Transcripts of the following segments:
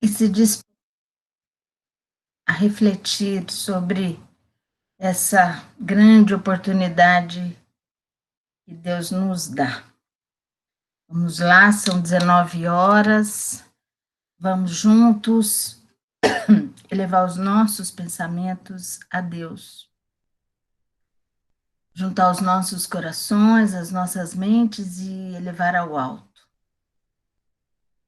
e se dispõe a refletir sobre essa grande oportunidade que Deus nos dá. Vamos lá, são 19 horas, vamos juntos elevar os nossos pensamentos a Deus, juntar os nossos corações, as nossas mentes e elevar ao alto.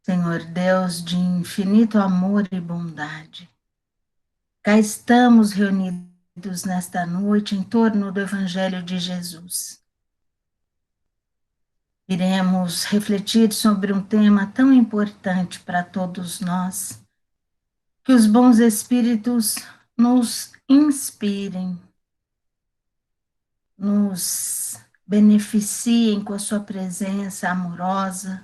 Senhor Deus de infinito amor e bondade, cá estamos reunidos nesta noite em torno do Evangelho de Jesus. Iremos refletir sobre um tema tão importante para todos nós, que os bons espíritos nos inspirem, nos beneficiem com a sua presença amorosa,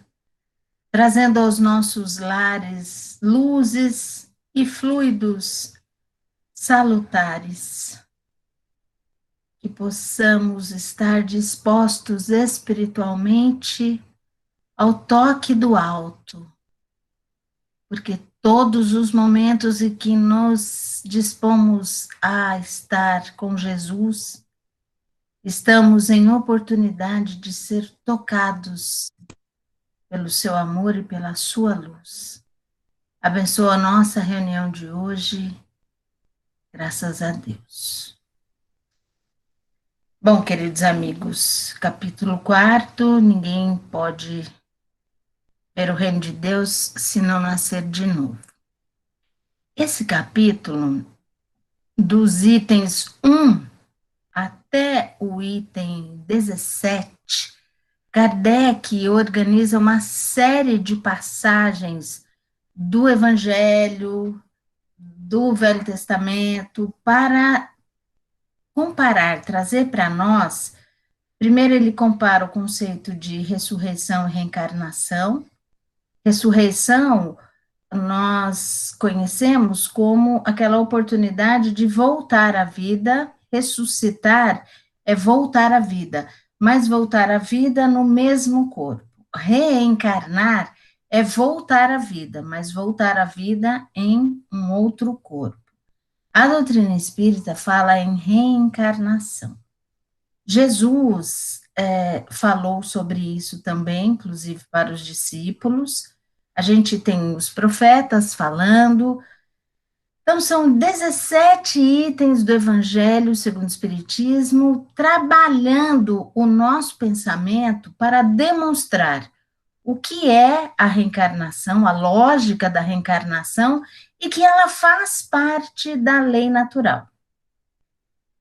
trazendo aos nossos lares luzes e fluidos salutares, que possamos estar dispostos espiritualmente ao toque do alto, porque todos os momentos em que nos dispomos a estar com Jesus, estamos em oportunidade de ser tocados pelo seu amor e pela sua luz. Abençoa a nossa reunião de hoje, graças a Deus. Bom, queridos amigos, capítulo 4, ninguém pode ver o reino de Deus se não nascer de novo. Esse capítulo, dos itens 1 até o item 17, Kardec organiza uma série de passagens do Evangelho, do Velho Testamento, para comparar, trazer para nós. Primeiro, ele compara o conceito de ressurreição e reencarnação. Ressurreição, nós conhecemos como aquela oportunidade de voltar à vida. Ressuscitar é voltar à vida, mas voltar à vida no mesmo corpo. Reencarnar é voltar à vida, mas voltar à vida em um outro corpo. A doutrina espírita fala em reencarnação. Jesus falou sobre isso também, inclusive para os discípulos. A gente tem os profetas falando. Então, são 17 itens do Evangelho segundo o Espiritismo, trabalhando o nosso pensamento para demonstrar o que é a reencarnação, a lógica da reencarnação, e que ela faz parte da lei natural.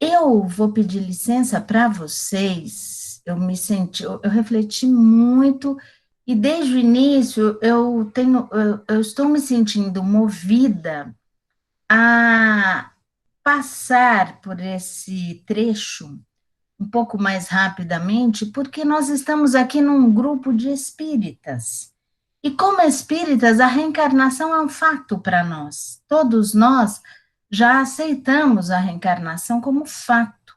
Eu vou pedir licença para vocês, eu refleti muito, e desde o início eu estou me sentindo movida a passar por esse trecho um pouco mais rapidamente, porque nós estamos aqui num grupo de espíritas. E como espíritas, a reencarnação é um fato para nós. Todos nós já aceitamos a reencarnação como fato,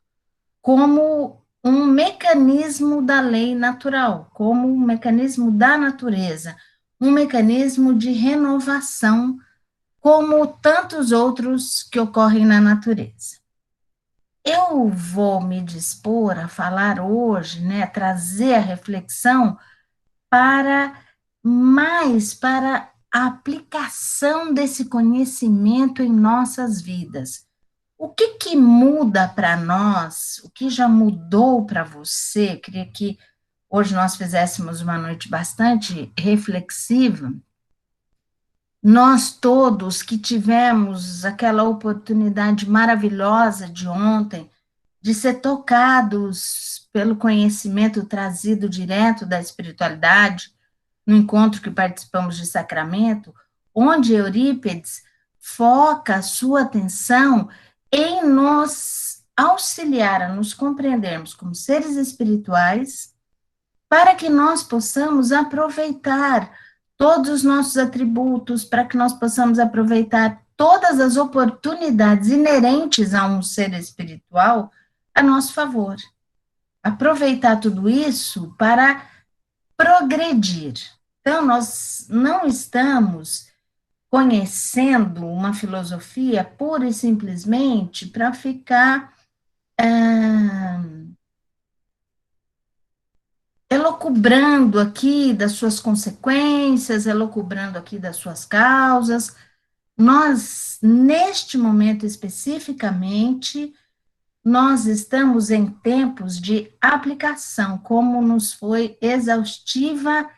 como um mecanismo da lei natural, como um mecanismo da natureza, um mecanismo de renovação, como tantos outros que ocorrem na natureza. Eu vou me dispor a falar hoje, trazer a reflexão para a aplicação desse conhecimento em nossas vidas. O que muda para nós? O que já mudou para você? Eu queria que hoje nós fizéssemos uma noite bastante reflexiva. Nós todos que tivemos aquela oportunidade maravilhosa de ontem, de ser tocados pelo conhecimento trazido direto da espiritualidade, no encontro que participamos de Sacramento, onde Eurípides foca a sua atenção em nos auxiliar a nos compreendermos como seres espirituais, para que nós possamos aproveitar todos os nossos atributos, para que nós possamos aproveitar todas as oportunidades inerentes a um ser espiritual a nosso favor. Aproveitar tudo isso para progredir. Então, nós não estamos conhecendo uma filosofia pura e simplesmente para ficar elocubrando aqui das suas consequências, elocubrando aqui das suas causas. Nós, neste momento especificamente, nós estamos em tempos de aplicação, como nos foi exaustiva,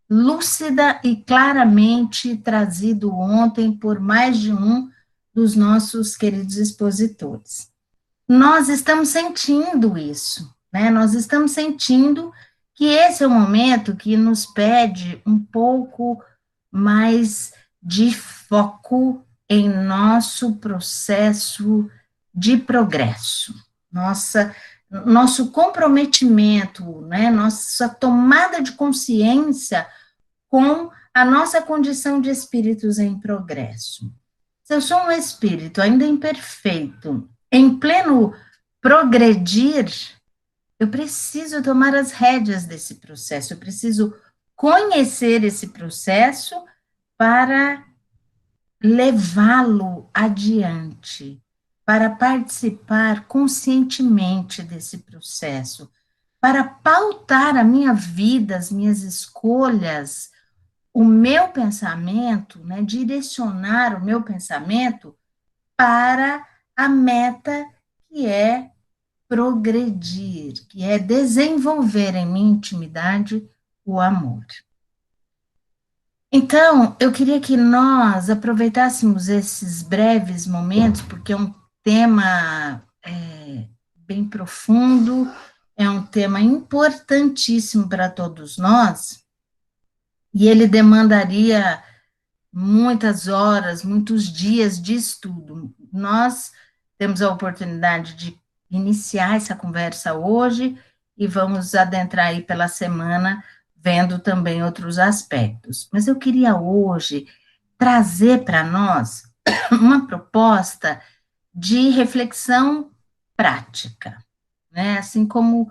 lúcida e claramente trazido ontem por mais de um dos nossos queridos expositores. Nós estamos sentindo isso, né? Nós estamos sentindo que esse é o momento que nos pede um pouco mais de foco em nosso processo de progresso, nosso comprometimento, né? Nossa tomada de consciência com a nossa condição de espíritos em progresso. Se eu sou um espírito ainda imperfeito, em pleno progredir, eu preciso tomar as rédeas desse processo, eu preciso conhecer esse processo para levá-lo adiante, para participar conscientemente desse processo, para pautar a minha vida, as minhas escolhas, o meu pensamento, né, direcionar o meu pensamento para a meta que é progredir, que é desenvolver em minha intimidade o amor. Então, eu queria que nós aproveitássemos esses breves momentos, porque é um tema bem profundo, é um tema importantíssimo para todos nós, e ele demandaria muitas horas, muitos dias de estudo. Nós temos a oportunidade de iniciar essa conversa hoje e vamos adentrar aí pela semana, vendo também outros aspectos. Mas eu queria hoje trazer para nós uma proposta de reflexão prática, né? Assim como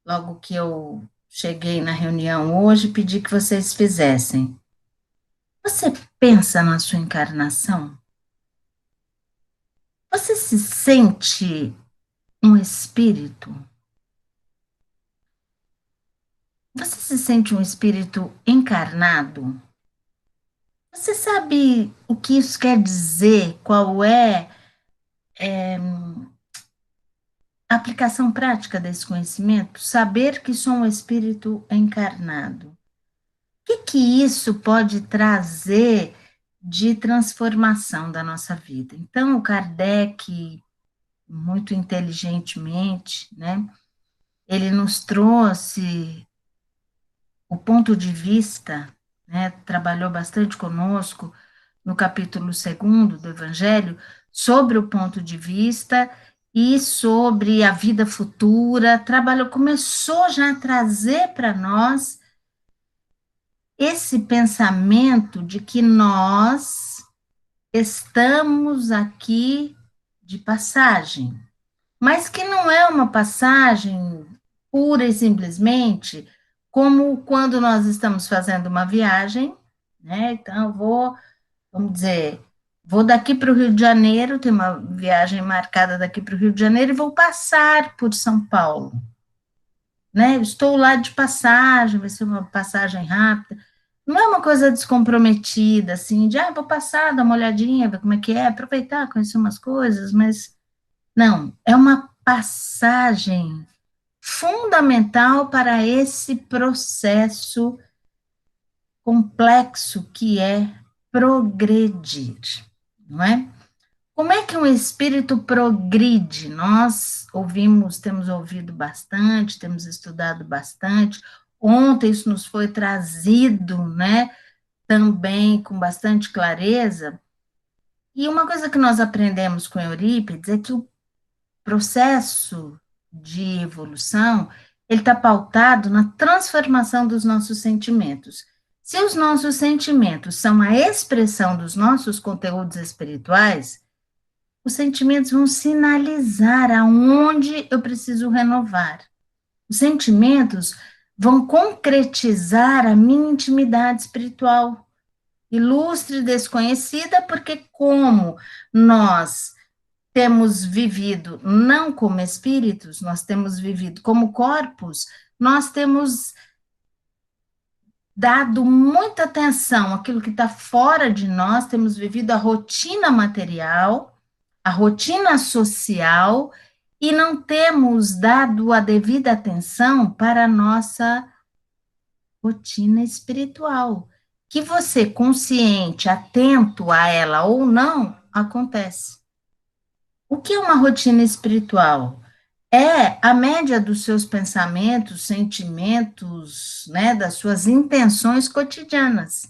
logo que eu cheguei na reunião hoje, pedi que vocês fizessem. Você pensa na sua encarnação? Você se sente um espírito? Você se sente um espírito encarnado? Você sabe o que isso quer dizer? Qual é, a aplicação prática desse conhecimento? Saber que sou um espírito encarnado. O que isso pode trazer de transformação da nossa vida? Então, o Kardec, muito inteligentemente, né, ele nos trouxe o ponto de vista, né, trabalhou bastante conosco no capítulo 2º do Evangelho, sobre o ponto de vista e sobre a vida futura, trabalhou, começou já a trazer para nós esse pensamento de que nós estamos aqui de passagem, mas que não é uma passagem pura e simplesmente como quando nós estamos fazendo uma viagem, né? Então, vamos dizer, vou daqui para o Rio de Janeiro, tem uma viagem marcada daqui para o Rio de Janeiro e vou passar por São Paulo, né? Estou lá de passagem, vai ser uma passagem rápida. Não é uma coisa descomprometida, assim, de, vou passar, dar uma olhadinha, ver como é que é, aproveitar, conhecer umas coisas, mas não, é uma passagem fundamental para esse processo complexo que é progredir, não é? Como é que um espírito progride? Nós ouvimos, temos ouvido bastante, temos estudado bastante. Ontem isso nos foi trazido, né, também com bastante clareza. E uma coisa que nós aprendemos com Eurípides é que o processo de evolução, ele está pautado na transformação dos nossos sentimentos. Se os nossos sentimentos são a expressão dos nossos conteúdos espirituais, os sentimentos vão sinalizar aonde eu preciso renovar. Os sentimentos vão concretizar a minha intimidade espiritual. ilustre desconhecida, porque como nós temos vivido não como espíritos, nós temos vivido como corpos, nós temos dado muita atenção àquilo que está fora de nós, temos vivido a rotina material, a rotina social, e não temos dado a devida atenção para a nossa rotina espiritual. Que você, consciente, atento a ela ou não, acontece. O que é uma rotina espiritual? É a média dos seus pensamentos, sentimentos, né, das suas intenções cotidianas.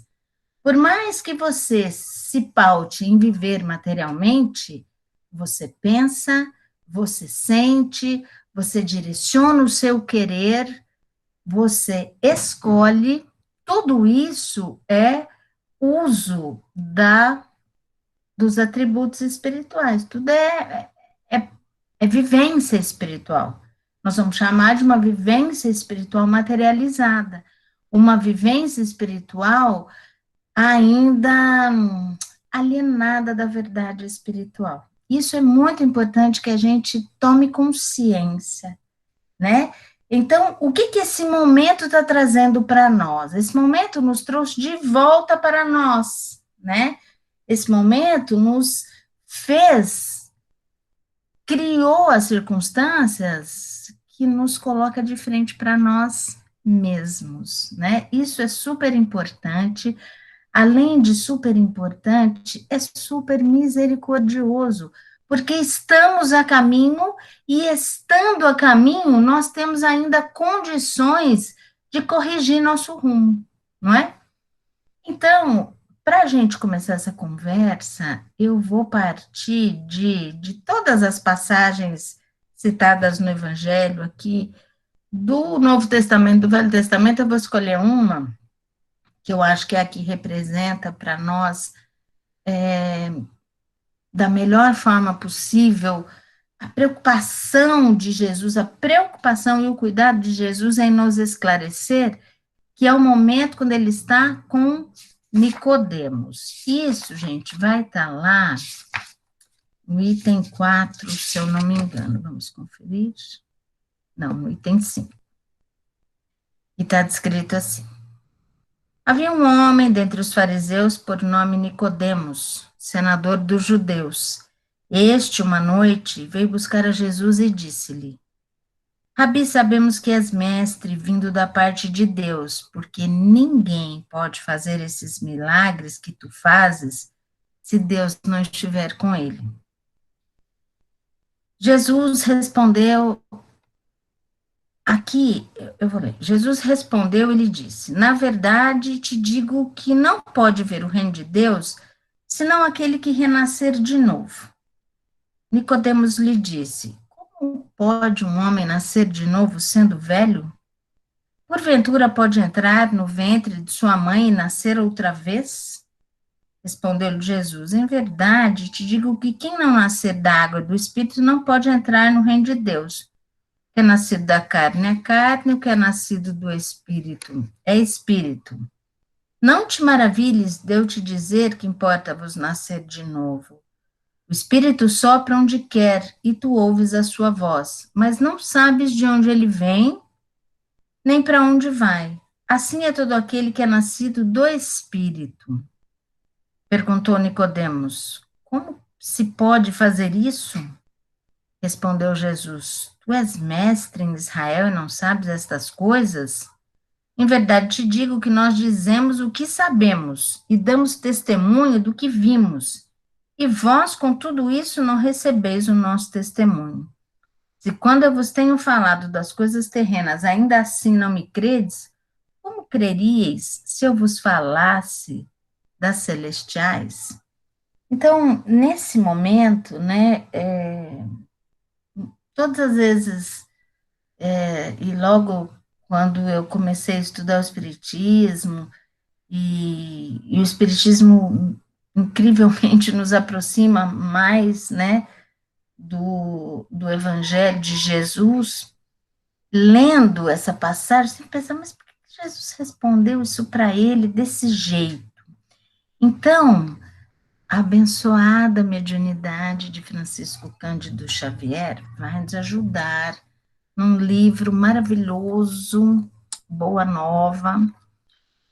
Por mais que você se paute em viver materialmente, você pensa, você sente, você direciona o seu querer, você escolhe, tudo isso é uso dos atributos espirituais, tudo é, é vivência espiritual. Nós vamos chamar de uma vivência espiritual materializada, uma vivência espiritual ainda alienada da verdade espiritual. Isso é muito importante que a gente tome consciência, né? Então, o que esse momento está trazendo para nós? Esse momento nos trouxe de volta para nós, né? Esse momento nos fez, criou as circunstâncias que nos coloca de frente para nós mesmos, né? Isso é super importante. Além de super importante, é super misericordioso, porque estamos a caminho e, estando a caminho, nós temos ainda condições de corrigir nosso rumo, não é? Então, para a gente começar essa conversa, eu vou partir de todas as passagens citadas no Evangelho aqui, do Novo Testamento, do Velho Testamento, eu vou escolher uma que eu acho que é a que representa para nós, da melhor forma possível, a preocupação de Jesus, a preocupação e o cuidado de Jesus em nos esclarecer, que é o momento quando ele está com Nicodemos. Isso, gente, vai estar lá no item 4, se eu não me engano. Vamos conferir? Não, no item 5. E está descrito assim: havia um homem dentre os fariseus por nome Nicodemos, senador dos judeus. Este, uma noite, veio buscar a Jesus e disse-lhe: Rabi, sabemos que és mestre vindo da parte de Deus, porque ninguém pode fazer esses milagres que tu fazes se Deus não estiver com ele. Jesus respondeu, aqui eu vou ler. Jesus respondeu e lhe disse: Na verdade, te digo que não pode ver o reino de Deus senão aquele que renascer de novo. Nicodemos lhe disse: Como pode um homem nascer de novo sendo velho? Porventura pode entrar no ventre de sua mãe e nascer outra vez? Respondeu-lhe Jesus: Em verdade, te digo que quem não nascer da água e do Espírito não pode entrar no reino de Deus. O que é nascido da carne é carne, o que é nascido do Espírito é Espírito. Não te maravilhes de eu te dizer que importa-vos nascer de novo. O Espírito sopra onde quer e tu ouves a sua voz, mas não sabes de onde ele vem nem para onde vai. Assim é todo aquele que é nascido do Espírito. Perguntou Nicodemos: Como se pode fazer isso? Respondeu Jesus: Tu és mestre em Israel e não sabes estas coisas? Em verdade te digo que nós dizemos o que sabemos e damos testemunho do que vimos. E vós, com tudo isso, não recebeis o nosso testemunho. Se quando eu vos tenho falado das coisas terrenas, ainda assim não me credes, como creríeis se eu vos falasse das celestiais? Então, nesse momento, né, todas as vezes, e logo quando eu comecei a estudar o Espiritismo, e o Espiritismo incrivelmente nos aproxima mais, né, do Evangelho de Jesus, lendo essa passagem, você pensa, mas por que Jesus respondeu isso para ele desse jeito? Então, a abençoada mediunidade de Francisco Cândido Xavier vai nos ajudar num livro maravilhoso, Boa Nova.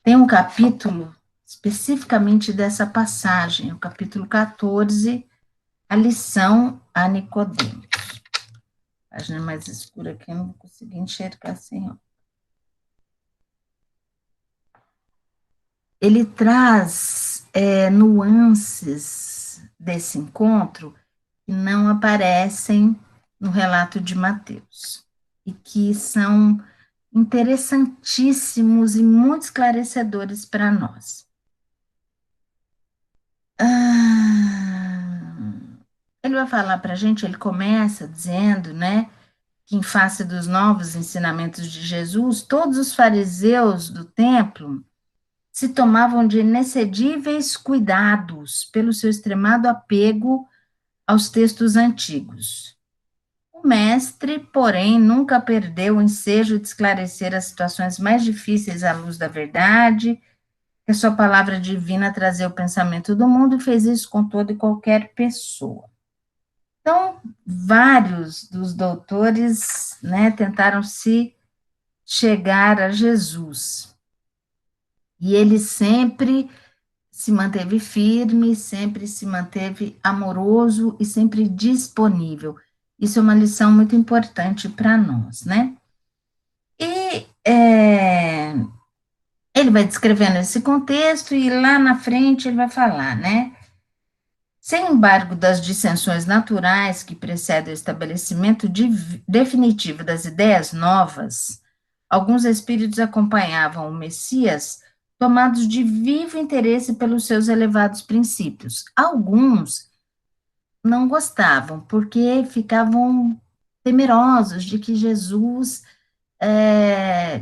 Tem um capítulo especificamente dessa passagem, o capítulo 14, a lição a Nicodemos. A página mais escura aqui, eu não vou conseguir enxergar assim, ó. Ele traz nuances desse encontro que não aparecem no relato de Mateus e que são interessantíssimos e muito esclarecedores para nós. Ele vai falar para a gente, ele começa dizendo, né, que em face dos novos ensinamentos de Jesus, todos os fariseus do templo se tomavam de inexcedíveis cuidados pelo seu extremado apego aos textos antigos. O mestre, porém, nunca perdeu o ensejo de esclarecer as situações mais difíceis à luz da verdade, que a sua palavra divina trazia o pensamento do mundo e fez isso com toda e qualquer pessoa. Então, vários dos doutores, né, tentaram se chegar a Jesus. E ele sempre se manteve firme, sempre se manteve amoroso e sempre disponível. Isso é uma lição muito importante para nós, né? E ele vai descrevendo esse contexto e lá na frente ele vai falar, né? Sem embargo das dissensões naturais que precedem o estabelecimento definitivo das ideias novas, alguns espíritos acompanhavam o Messias tomados de vivo interesse pelos seus elevados princípios. Alguns não gostavam, porque ficavam temerosos de que Jesus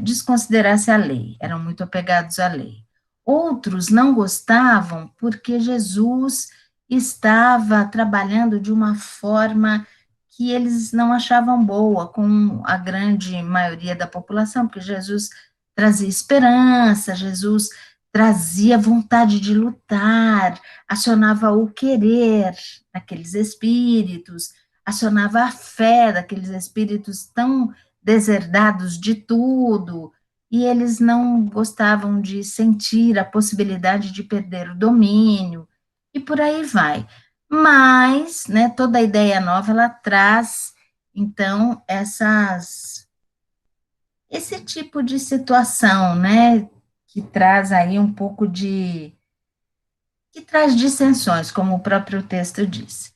desconsiderasse a lei, eram muito apegados à lei. Outros não gostavam porque Jesus estava trabalhando de uma forma que eles não achavam boa com a grande maioria da população, porque Jesus trazia esperança, Jesus trazia vontade de lutar, acionava o querer daqueles espíritos, acionava a fé daqueles espíritos tão deserdados de tudo, e eles não gostavam de sentir a possibilidade de perder o domínio, e por aí vai. Mas, né, toda ideia nova, ela traz, então, esse tipo de situação, né, que traz aí um pouco que traz dissensões, como o próprio texto diz.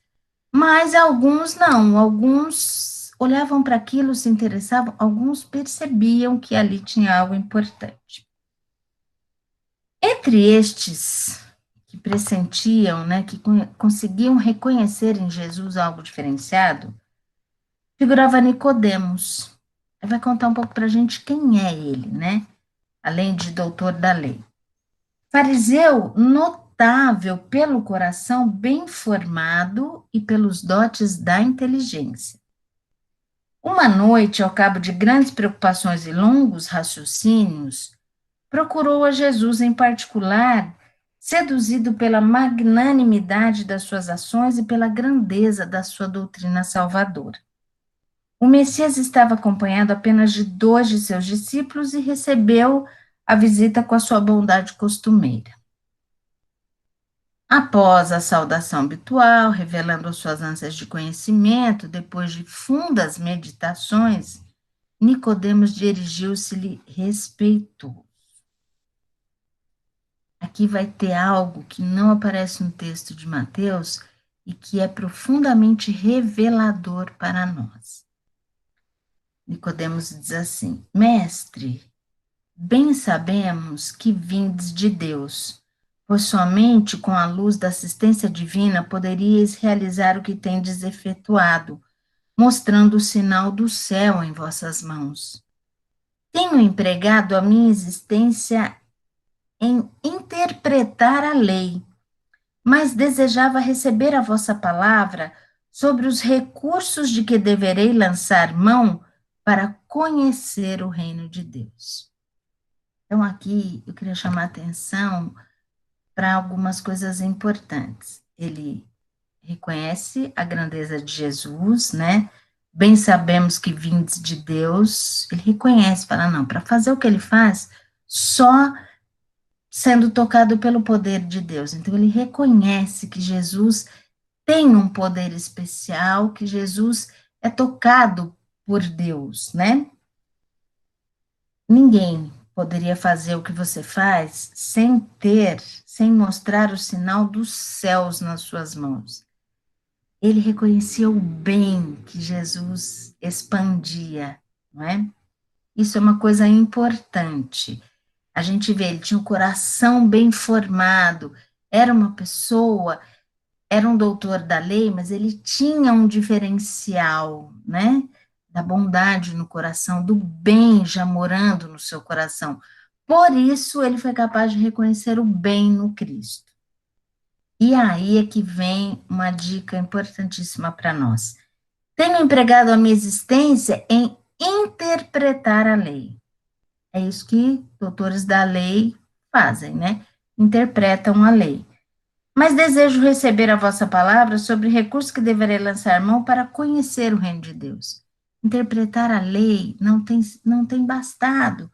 Mas alguns não, alguns olhavam para aquilo, se interessavam, alguns percebiam que ali tinha algo importante. Entre estes que pressentiam, né, que conseguiam reconhecer em Jesus algo diferenciado, figurava Nicodemos. Ele vai contar um pouco para a gente quem é ele, né? Além de doutor da lei. Fariseu notável pelo coração bem formado e pelos dotes da inteligência. Uma noite, ao cabo de grandes preocupações e longos raciocínios, procurou a Jesus em particular, seduzido pela magnanimidade das suas ações e pela grandeza da sua doutrina salvadora. O Messias estava acompanhado apenas de 2 de seus discípulos e recebeu a visita com a sua bondade costumeira. Após a saudação habitual, revelando as suas ânsias de conhecimento, depois de fundas meditações, Nicodemos dirigiu-se-lhe respeitoso. Aqui vai ter algo que não aparece no texto de Mateus e que é profundamente revelador para nós. Nicodemos diz assim: Mestre, bem sabemos que vindes de Deus, pois somente com a luz da assistência divina poderíeis realizar o que tendes efetuado, mostrando o sinal do céu em vossas mãos. Tenho empregado a minha existência em interpretar a lei, mas desejava receber a vossa palavra sobre os recursos de que deverei lançar mão para conhecer o reino de Deus. Então, aqui eu queria chamar a atenção para algumas coisas importantes. Ele reconhece a grandeza de Jesus, né? Bem sabemos que vindes de Deus, ele reconhece, fala, não, para fazer o que ele faz, só sendo tocado pelo poder de Deus. Então, ele reconhece que Jesus tem um poder especial, que Jesus é tocado por Deus, né? Ninguém poderia fazer o que você faz sem mostrar o sinal dos céus nas suas mãos. Ele reconhecia o bem que Jesus expandia, não é? Isso é uma coisa importante. A gente vê, ele tinha um coração bem formado, era uma pessoa, era um doutor da lei, mas ele tinha um diferencial, né? Da bondade no coração, do bem já morando no seu coração. Por isso, ele foi capaz de reconhecer o bem no Cristo. E aí é que vem uma dica importantíssima para nós. Tenho empregado a minha existência em interpretar a lei. É isso que doutores da lei fazem, né? Interpretam a lei. Mas desejo receber a vossa palavra sobre recursos que deverei lançar mão para conhecer o reino de Deus. Interpretar a lei não tem bastado,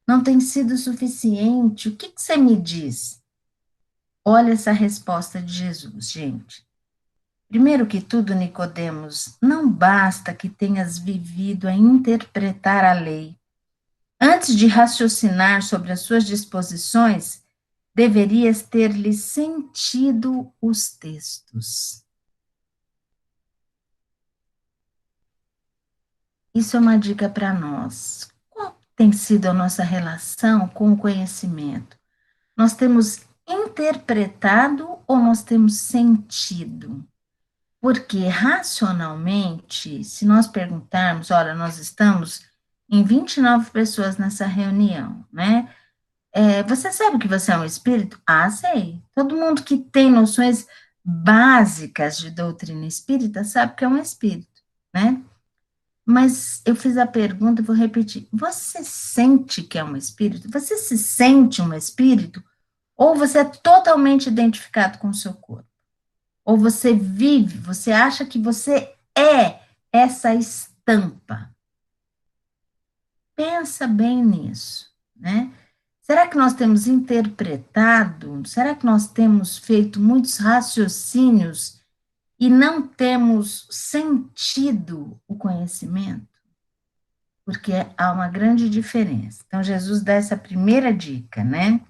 não tem sido suficiente. O que você me diz? Olha essa resposta de Jesus, gente. Primeiro que tudo, Nicodemos, não basta que tenhas vivido a interpretar a lei. Antes de raciocinar sobre as suas disposições, deverias ter-lhe sentido os textos. Isso é uma dica para nós. Qual tem sido a nossa relação com o conhecimento? Nós temos interpretado ou nós temos sentido? Porque racionalmente, se nós perguntarmos, olha, nós estamos em 29 pessoas nessa reunião, né? Você sabe que você é um espírito? Ah, sei. Todo mundo que tem noções básicas de doutrina espírita sabe que é um espírito, né? Mas eu fiz a pergunta e vou repetir. Você sente que é um espírito? Você se sente um espírito? Ou você é totalmente identificado com o seu corpo? Ou você vive, você acha que você é essa estampa? Pensa bem nisso, né? Será que nós temos interpretado? Será que nós temos feito muitos raciocínios e não temos sentido o conhecimento? Porque há uma grande diferença. Então, Jesus dá essa primeira dica, né?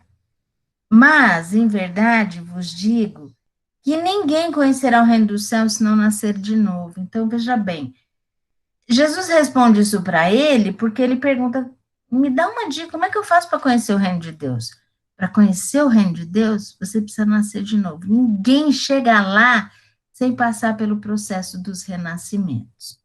Mas, em verdade, vos digo que ninguém conhecerá o reino do céu se não nascer de novo. Então, veja bem, Jesus responde isso para ele porque ele pergunta: me dá uma dica, como é que eu faço para conhecer o reino de Deus? Para conhecer o reino de Deus, você precisa nascer de novo. Ninguém chega lá sem passar pelo processo dos renascimentos.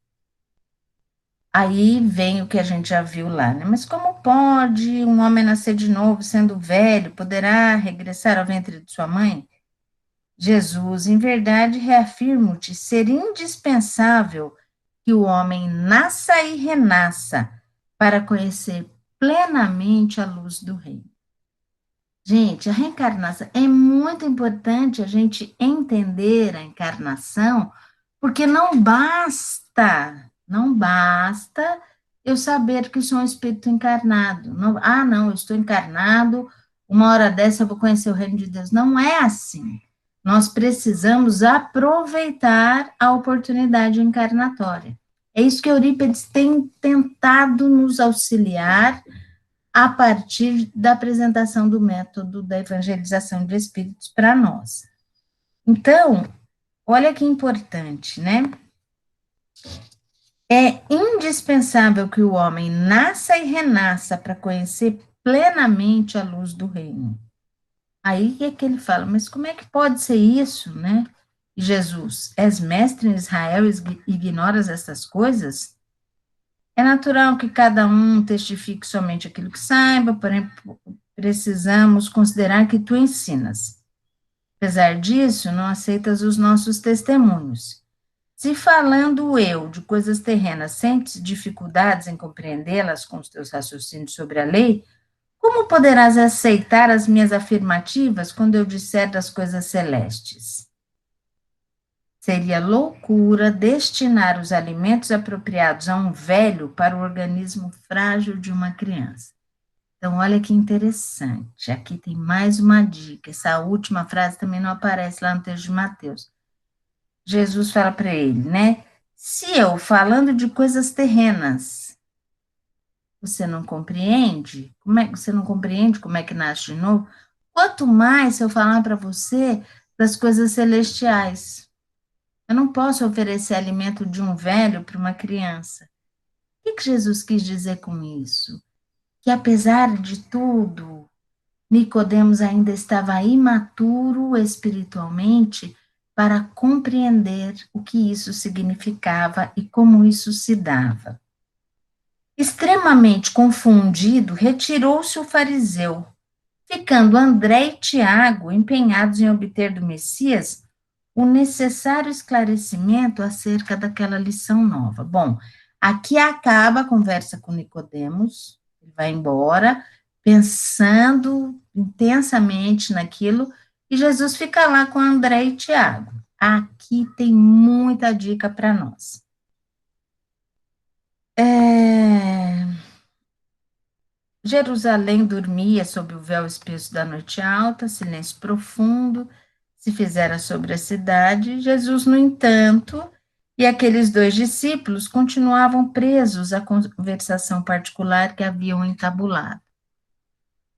Aí vem o que a gente já viu lá, né? Mas como pode um homem nascer de novo, sendo velho, poderá regressar ao ventre de sua mãe? Jesus, em verdade, reafirmo-te ser indispensável que o homem nasça e renasça para conhecer plenamente a luz do reino. Gente, a reencarnação é muito importante a gente entender a encarnação, porque não basta eu saber que sou um espírito encarnado. Não, não, eu estou encarnado, uma hora dessa eu vou conhecer o reino de Deus. Não é assim. Nós precisamos aproveitar a oportunidade encarnatória. É isso que Eurípides tem tentado nos auxiliar a partir da apresentação do método da evangelização de espíritos para nós. Então, olha que importante, né? É indispensável que o homem nasça e renasça para conhecer plenamente a luz do reino. Aí é que ele fala, mas como é que pode ser isso, né? Jesus, és mestre em Israel e ignoras essas coisas? É natural que cada um testifique somente aquilo que saiba, porém precisamos considerar que tu ensinas. Apesar disso, não aceitas os nossos testemunhos. Se falando eu de coisas terrenas sentes dificuldades em compreendê-las com os teus raciocínios sobre a lei, Como poderás aceitar as minhas afirmativas quando eu disser das coisas celestes? Seria loucura destinar os alimentos apropriados a um velho para o organismo frágil de uma criança. Então, olha que interessante. Aqui tem mais uma dica. Essa última frase também não aparece lá no texto de Mateus. Jesus fala para ele, né? Se eu, falando de coisas terrenas, você não compreende? Você não compreende como é que nasce de novo? Quanto mais se eu falar para você das coisas celestiais. Eu não posso oferecer alimento de um velho para uma criança. O que Jesus quis dizer com isso? Que apesar de tudo, Nicodemos ainda estava imaturo espiritualmente para compreender o que isso significava e como isso se dava. Extremamente confundido, retirou-se o fariseu, ficando André e Tiago empenhados em obter do Messias o necessário esclarecimento acerca daquela lição nova. Bom, aqui acaba a conversa com Nicodemos, ele vai embora, pensando intensamente naquilo, e Jesus fica lá com André e Tiago. Aqui tem muita dica para nós. Jerusalém dormia sob o véu espesso da noite alta, silêncio profundo se fizera sobre a cidade. Jesus, no entanto, e aqueles dois discípulos continuavam presos à conversação particular que haviam entabulado.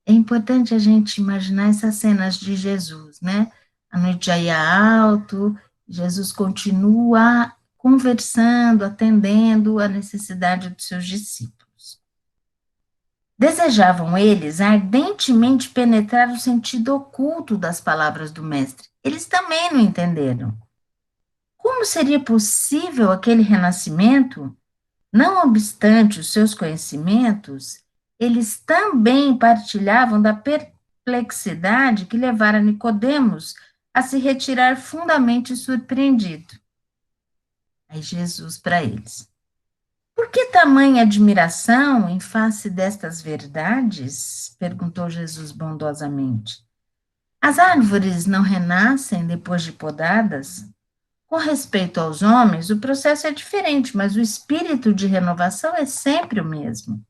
É importante a gente imaginar essas cenas de Jesus, né? A noite já ia alto, Jesus continua conversando, atendendo a necessidade dos seus discípulos. Desejavam eles ardentemente penetrar o sentido oculto das palavras do Mestre. Eles também não entenderam. Como seria possível aquele renascimento? Não obstante os seus conhecimentos, eles também partilhavam da perplexidade que levara Nicodemos a se retirar fundamente surpreendido. Aí Jesus para eles: por que tamanha admiração em face destas verdades? Perguntou Jesus bondosamente. As árvores não renascem depois de podadas? Com respeito aos homens, o processo é diferente, mas o espírito de renovação é sempre o mesmo.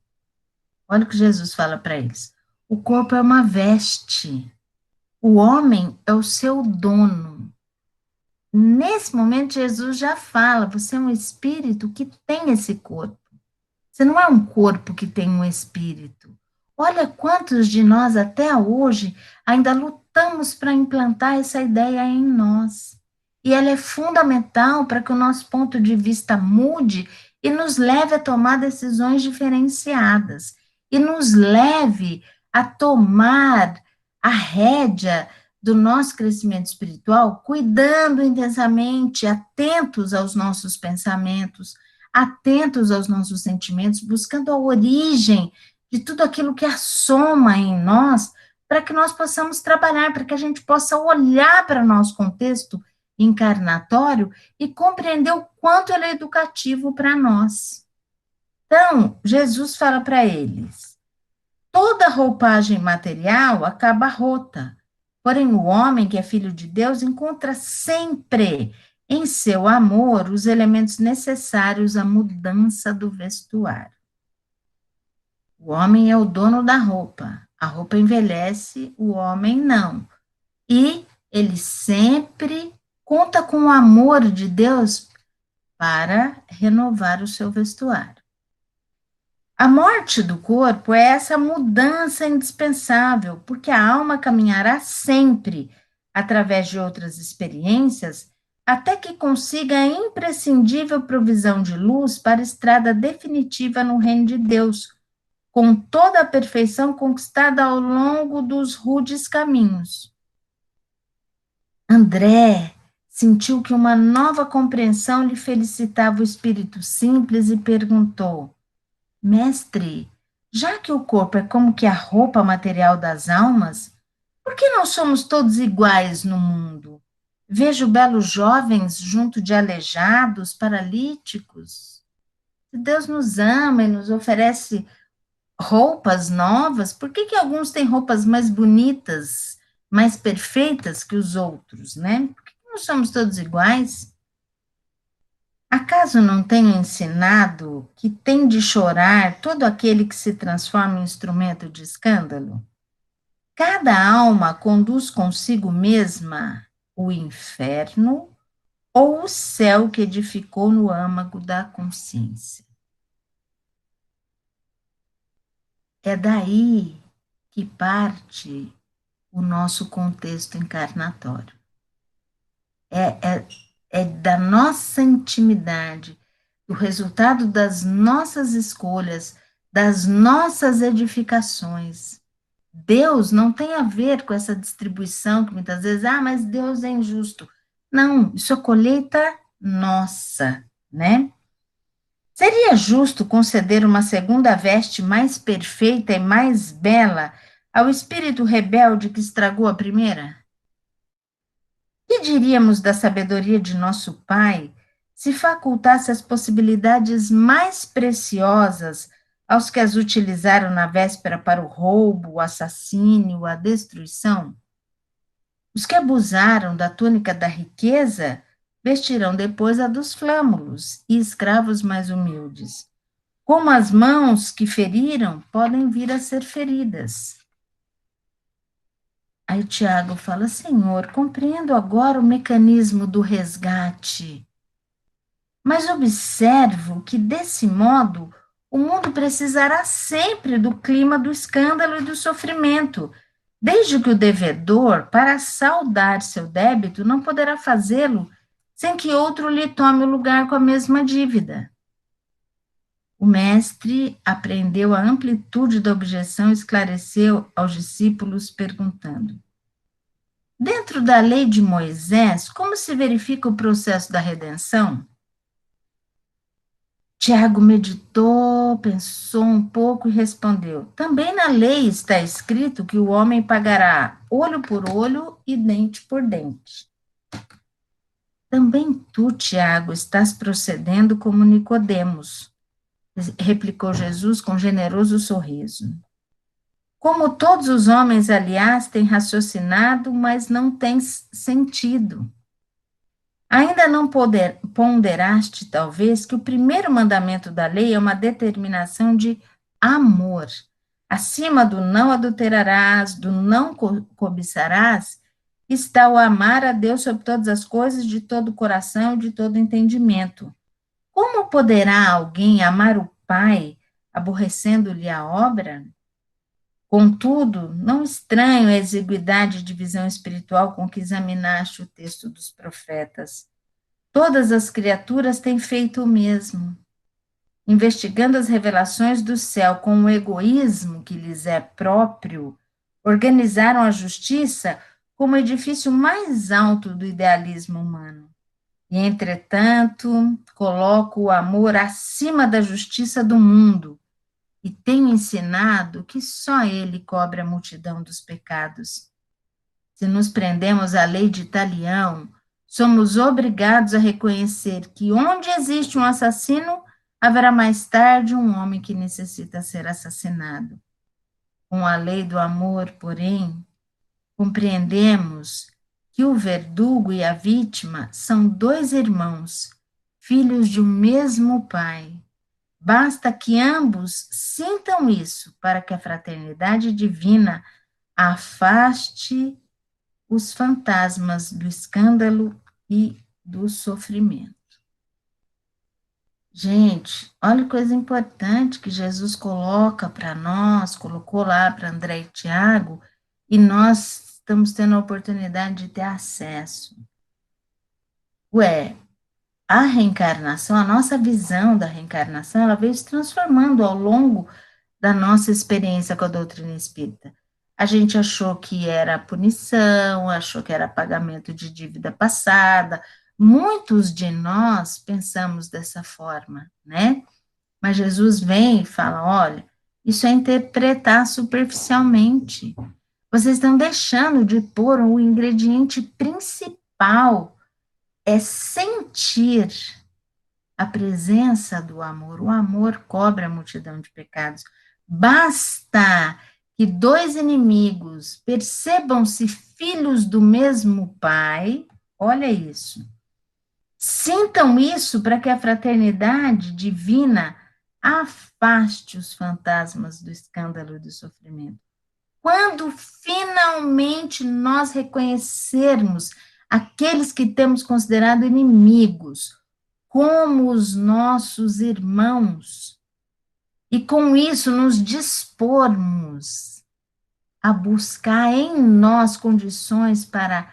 Olha o que Jesus fala para eles. O corpo é uma veste. O homem é o seu dono. Nesse momento, Jesus já fala: você é um espírito que tem esse corpo. Você não é um corpo que tem um espírito. Olha quantos de nós até hoje ainda lutamos para implantar essa ideia em nós. E ela é fundamental para que o nosso ponto de vista mude e nos leve a tomar decisões diferenciadas. E nos leve a tomar a rédea do nosso crescimento espiritual, cuidando intensamente, atentos aos nossos pensamentos, atentos aos nossos sentimentos, buscando a origem de tudo aquilo que assoma em nós, para que nós possamos trabalhar, para que a gente possa olhar para o nosso contexto encarnatório e compreender o quanto ele é educativo para nós. Então, Jesus fala para eles: toda roupagem material acaba rota, porém o homem que é filho de Deus encontra sempre em seu amor os elementos necessários à mudança do vestuário. O homem é o dono da roupa. A roupa envelhece, o homem não. E ele sempre conta com o amor de Deus para renovar o seu vestuário. A morte do corpo é essa mudança indispensável, porque a alma caminhará sempre através de outras experiências até que consiga a imprescindível provisão de luz para a estrada definitiva no reino de Deus, com toda a perfeição conquistada ao longo dos rudes caminhos. André sentiu que uma nova compreensão lhe felicitava o espírito simples e perguntou: mestre, já que o corpo é como que a roupa material das almas, por que não somos todos iguais no mundo? Vejo belos jovens junto de aleijados, paralíticos. Se Deus nos ama e nos oferece roupas novas, por que que alguns têm roupas mais bonitas, mais perfeitas que os outros, né? Por que não somos todos iguais? Acaso não tenho ensinado que tem de chorar todo aquele que se transforma em instrumento de escândalo? Cada alma conduz consigo mesma o inferno ou o céu que edificou no âmago da consciência. É daí que parte o nosso contexto encarnatório. É da nossa intimidade, o resultado das nossas escolhas, das nossas edificações. Deus não tem a ver com essa distribuição que muitas vezes, mas Deus é injusto. Não, isso é colheita nossa, né? Seria justo conceder uma segunda veste mais perfeita e mais bela ao espírito rebelde que estragou a primeira? Que diríamos da sabedoria de nosso Pai se facultasse as possibilidades mais preciosas aos que as utilizaram na véspera para o roubo, o assassínio, a destruição? Os que abusaram da túnica da riqueza vestirão depois a dos flâmulos e escravos mais humildes. Como as mãos que feriram podem vir a ser feridas. Aí Tiago fala: Senhor, compreendo agora o mecanismo do resgate, mas observo que, desse modo, o mundo precisará sempre do clima do escândalo e do sofrimento, desde que o devedor, para saldar seu débito, não poderá fazê-lo sem que outro lhe tome o lugar com a mesma dívida. O mestre aprendeu a amplitude da objeção e esclareceu aos discípulos, perguntando: dentro da lei de Moisés, como se verifica o processo da redenção? Tiago meditou, pensou um pouco e respondeu: também na lei está escrito que o homem pagará olho por olho e dente por dente. Também tu, Tiago, estás procedendo como Nicodemos, replicou Jesus com generoso sorriso. Como todos os homens, aliás, têm raciocinado, mas não têm sentido. Ainda não ponderaste, talvez, que o primeiro mandamento da lei é uma determinação de amor. Acima do não adulterarás, do não cobiçarás, está o amar a Deus sobre todas as coisas, de todo o coração e de todo o entendimento. Como poderá alguém amar o Pai, aborrecendo-lhe a obra? Contudo, não estranho a exiguidade de visão espiritual com que examinaste o texto dos profetas. Todas as criaturas têm feito o mesmo, investigando as revelações do céu com o egoísmo que lhes é próprio, organizaram a justiça como o edifício mais alto do idealismo humano. E, entretanto, coloco o amor acima da justiça do mundo e tenho ensinado que só ele cobre a multidão dos pecados. Se nos prendemos à lei de Italião, somos obrigados a reconhecer que onde existe um assassino, haverá mais tarde um homem que necessita ser assassinado. Com a lei do amor, porém, compreendemos que o verdugo e a vítima são dois irmãos, filhos de um mesmo pai. Basta que ambos sintam isso para que a fraternidade divina afaste os fantasmas do escândalo e do sofrimento. Gente, olha que coisa importante que Jesus coloca para nós, colocou lá para André e Tiago, e nós estamos tendo a oportunidade de ter acesso. A reencarnação, a nossa visão da reencarnação, ela veio se transformando ao longo da nossa experiência com a doutrina espírita. A gente achou que era punição, achou que era pagamento de dívida passada. Muitos de nós pensamos dessa forma, né? Mas Jesus vem e fala: olha, isso é interpretar superficialmente. Vocês estão deixando de pôr o ingrediente principal, é sentir a presença do amor. O amor cobre a multidão de pecados. Basta que dois inimigos percebam-se filhos do mesmo Pai, olha isso, sintam isso para que a fraternidade divina afaste os fantasmas do escândalo e do sofrimento. Quando finalmente nós reconhecermos aqueles que temos considerado inimigos como os nossos irmãos, e com isso nos dispormos a buscar em nós condições para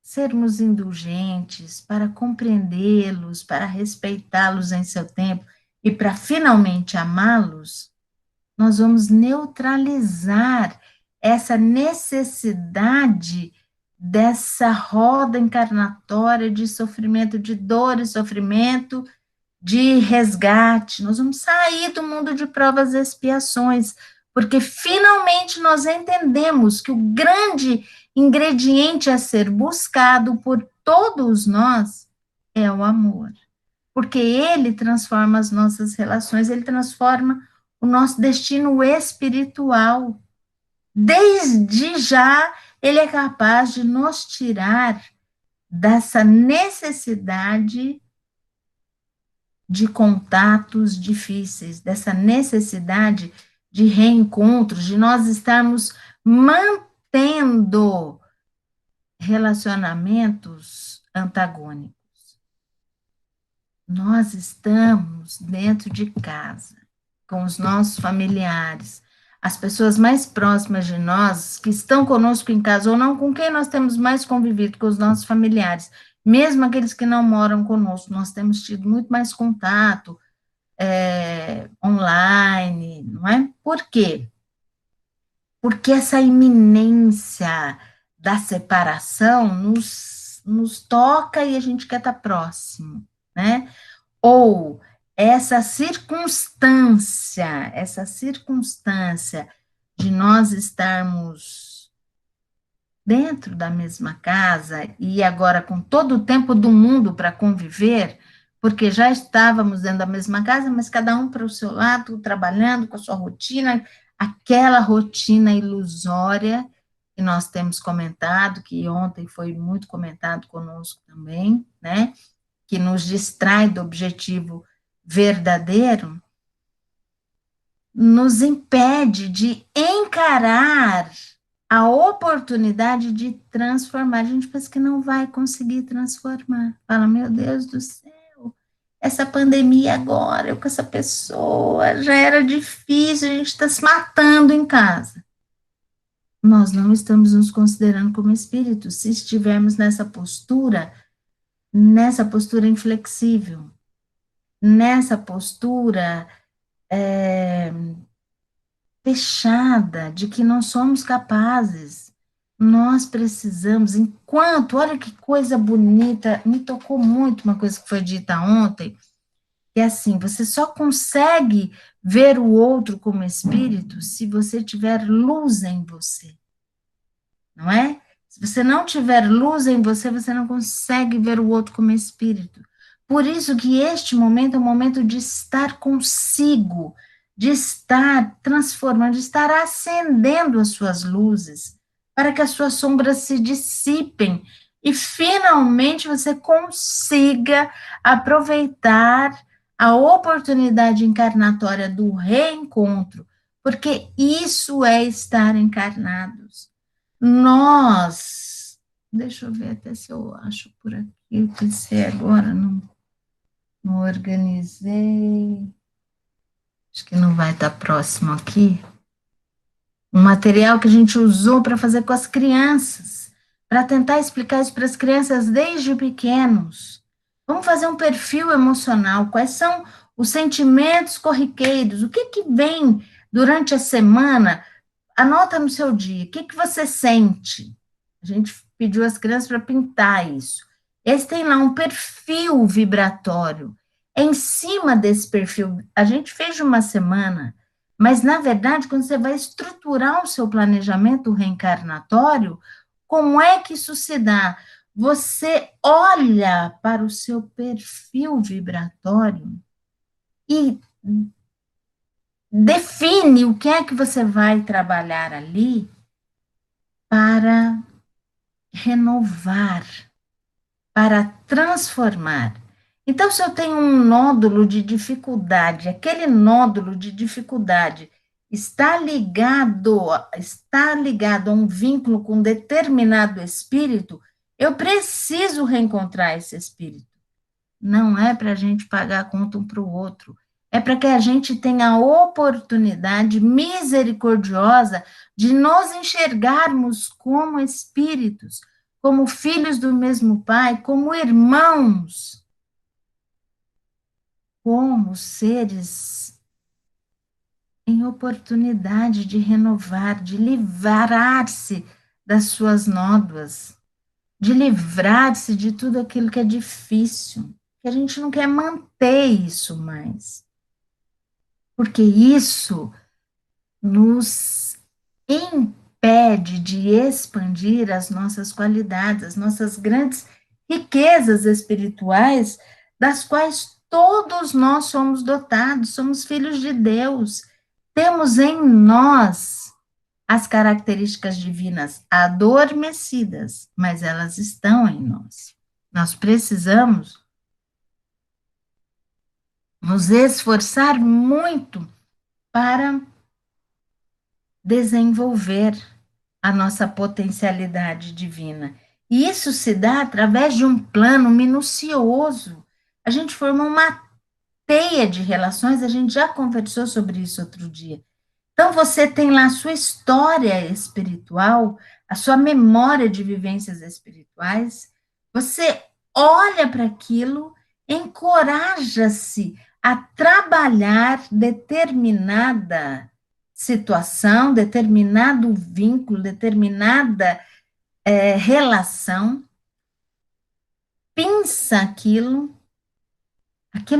sermos indulgentes, para compreendê-los, para respeitá-los em seu tempo e para finalmente amá-los, nós vamos neutralizar essa necessidade dessa roda encarnatória de sofrimento, de dor e sofrimento, de resgate. Nós vamos sair do mundo de provas e expiações, porque finalmente nós entendemos que o grande ingrediente a ser buscado por todos nós é o amor, porque ele transforma as nossas relações, ele transforma o nosso destino espiritual. Desde já, ele é capaz de nos tirar dessa necessidade de contatos difíceis, dessa necessidade de reencontros, de nós estarmos mantendo relacionamentos antagônicos. Nós estamos dentro de casa, com os nossos familiares, as pessoas mais próximas de nós, que estão conosco em casa ou não, com quem nós temos mais convivido, com os nossos familiares, mesmo aqueles que não moram conosco, nós temos tido muito mais contato online, não é? Por quê? Porque essa iminência da separação nos toca e a gente quer estar próximo, né? Ou essa circunstância de nós estarmos dentro da mesma casa e agora com todo o tempo do mundo para conviver, porque já estávamos dentro da mesma casa, mas cada um para o seu lado, trabalhando com a sua rotina, aquela rotina ilusória que nós temos comentado, que ontem foi muito comentado conosco também, né? Que nos distrai do objetivo verdadeiro, nos impede de encarar a oportunidade de transformar. A gente pensa que não vai conseguir transformar. Fala, meu Deus do céu, essa pandemia agora, eu com essa pessoa, já era difícil, a gente está se matando em casa. Nós não estamos nos considerando como espíritos, se estivermos nessa postura inflexível, nessa postura fechada, de que não somos capazes. Nós precisamos, olha que coisa bonita, me tocou muito uma coisa que foi dita ontem, que é assim, você só consegue ver o outro como espírito se você tiver luz em você, não é? Se você não tiver luz em você, você não consegue ver o outro como espírito. Por isso que este momento é um momento de estar consigo, de estar transformando, de estar acendendo as suas luzes, para que as suas sombras se dissipem e finalmente você consiga aproveitar a oportunidade encarnatória do reencontro, porque isso é estar encarnados. Deixa eu ver até se eu acho por aqui, eu pensei agora, não organizei, acho que não vai estar próximo aqui, um material que a gente usou para fazer com as crianças, para tentar explicar isso para as crianças desde pequenos. Vamos fazer um perfil emocional, quais são os sentimentos corriqueiros, o que vem durante a semana, anota no seu dia, o que você sente? A gente pediu às crianças para pintar isso. Esse tem lá um perfil vibratório. Em cima desse perfil, a gente fez de uma semana, mas, na verdade, quando você vai estruturar o seu planejamento reencarnatório, como é que isso se dá? Você olha para o seu perfil vibratório e define o que é que você vai trabalhar ali para renovar, para transformar. Então, se eu tenho um nódulo de dificuldade, aquele nódulo de dificuldade está ligado a um vínculo com determinado espírito, eu preciso reencontrar esse espírito. Não é para a gente pagar a conta um para o outro. É para que a gente tenha a oportunidade misericordiosa de nos enxergarmos como espíritos, como filhos do mesmo Pai, como irmãos, como seres em oportunidade de renovar, de livrar-se das suas nódoas, de livrar-se de tudo aquilo que é difícil, que a gente não quer manter isso mais, porque isso nos impede de expandir as nossas qualidades, as nossas grandes riquezas espirituais, das quais todos nós somos dotados, somos filhos de Deus, temos em nós as características divinas adormecidas, mas elas estão em nós. Nós precisamos nos esforçar muito para desenvolver a nossa potencialidade divina. E isso se dá através de um plano minucioso. A gente forma uma teia de relações, a gente já conversou sobre isso outro dia. Então, você tem lá a sua história espiritual, a sua memória de vivências espirituais, você olha para aquilo, encoraja-se a trabalhar determinada situação, determinado vínculo, determinada relação, pinça aquilo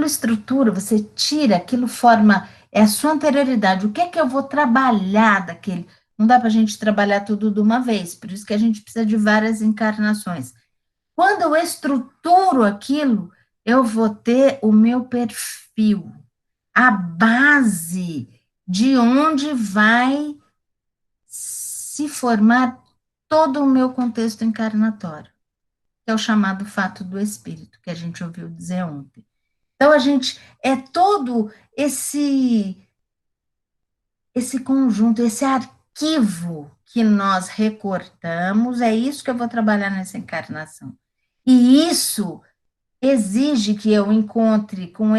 estrutura, você tira, aquilo forma, é a sua anterioridade. O que é que eu vou trabalhar daquele? Não dá para a gente trabalhar tudo de uma vez, por isso que a gente precisa de várias encarnações. Quando eu estruturo aquilo, eu vou ter o meu perfil, a base de onde vai se formar todo o meu contexto encarnatório, que é o chamado fato do espírito, que a gente ouviu dizer ontem. Então, a gente é todo esse conjunto, esse arquivo que nós recortamos, é isso que eu vou trabalhar nessa encarnação. E isso exige que eu encontre com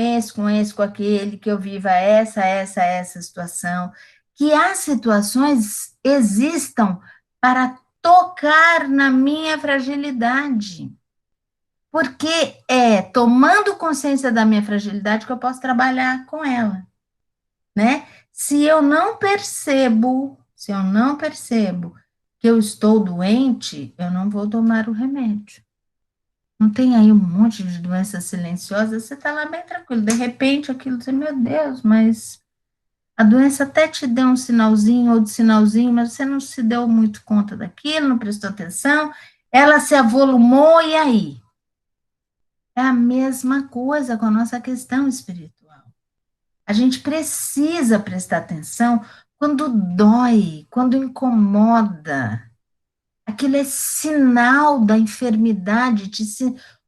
aquele, que eu viva essa situação, que as situações existam para tocar na minha fragilidade. Porque é tomando consciência da minha fragilidade que eu posso trabalhar com ela, né? Se eu não percebo que eu estou doente, eu não vou tomar o remédio. Não tem aí um monte de doença silenciosa, você está lá bem tranquilo, de repente aquilo, você, meu Deus, mas a doença até te deu um sinalzinho, outro sinalzinho, mas você não se deu muito conta daquilo, não prestou atenção, ela se avolumou, e aí? É a mesma coisa com a nossa questão espiritual. A gente precisa prestar atenção quando dói, quando incomoda. Aquilo é sinal da enfermidade,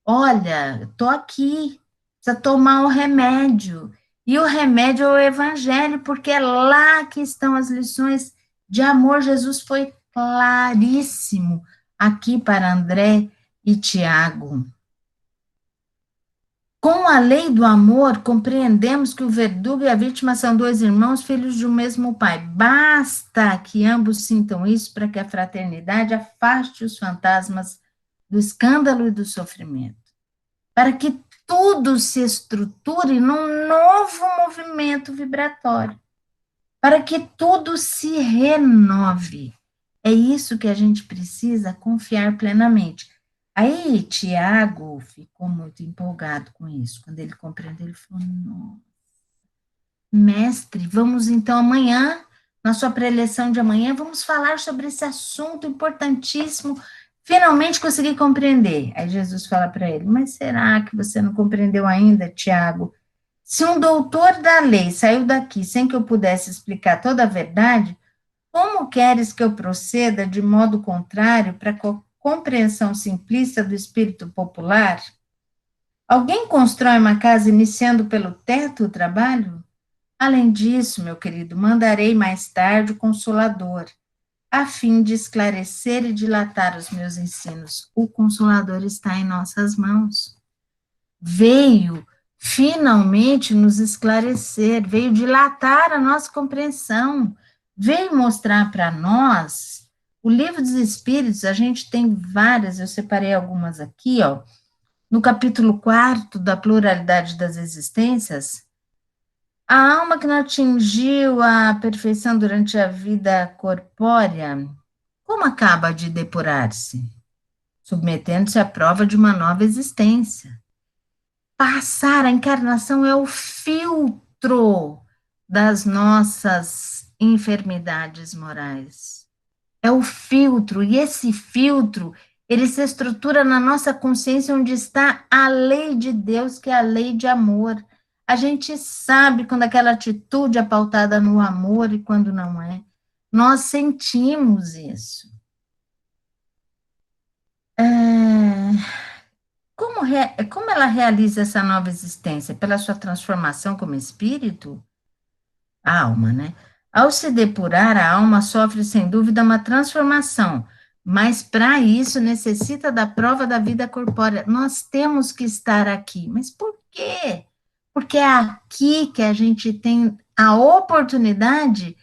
olha, estou aqui, precisa tomar o remédio. E o remédio é o evangelho, porque é lá que estão as lições de amor. Jesus foi claríssimo aqui para André e Tiago. Com a lei do amor, compreendemos que o verdugo e a vítima são dois irmãos, filhos de um mesmo pai. Basta que ambos sintam isso para que a fraternidade afaste os fantasmas do escândalo e do sofrimento. Para que tudo se estruture num novo movimento vibratório. Para que tudo se renove. É isso que a gente precisa confiar plenamente. Aí, Tiago ficou muito empolgado com isso. Quando ele compreendeu, ele falou: nossa, mestre, vamos então amanhã, na sua preleção de amanhã, vamos falar sobre esse assunto importantíssimo. Finalmente consegui compreender. Aí Jesus fala para ele: mas será que você não compreendeu ainda, Tiago? Se um doutor da lei saiu daqui sem que eu pudesse explicar toda a verdade, como queres que eu proceda de modo contrário para a compreensão simplista do espírito popular? Alguém constrói uma casa iniciando pelo teto o trabalho? Além disso, meu querido, mandarei mais tarde o Consolador, a fim de esclarecer e dilatar os meus ensinos. O Consolador está em nossas mãos. Veio finalmente nos esclarecer, veio dilatar a nossa compreensão, veio mostrar para nós. O livro dos Espíritos, a gente tem várias, eu separei algumas aqui, ó. No capítulo 4 da pluralidade das existências, a alma que não atingiu a perfeição durante a vida corpórea, como acaba de depurar-se? Submetendo-se à prova de uma nova existência. Passar a encarnação é o filtro das nossas enfermidades morais. É o filtro, e esse filtro, ele se estrutura na nossa consciência onde está a lei de Deus, que é a lei de amor. A gente sabe quando aquela atitude é pautada no amor e quando não é. Nós sentimos isso. Como ela realiza essa nova existência? Pela sua transformação como espírito? A alma, né? Ao se depurar, a alma sofre, sem dúvida, uma transformação, mas para isso necessita da prova da vida corpórea. Nós temos que estar aqui. Mas por quê? Porque é aqui que a gente tem a oportunidade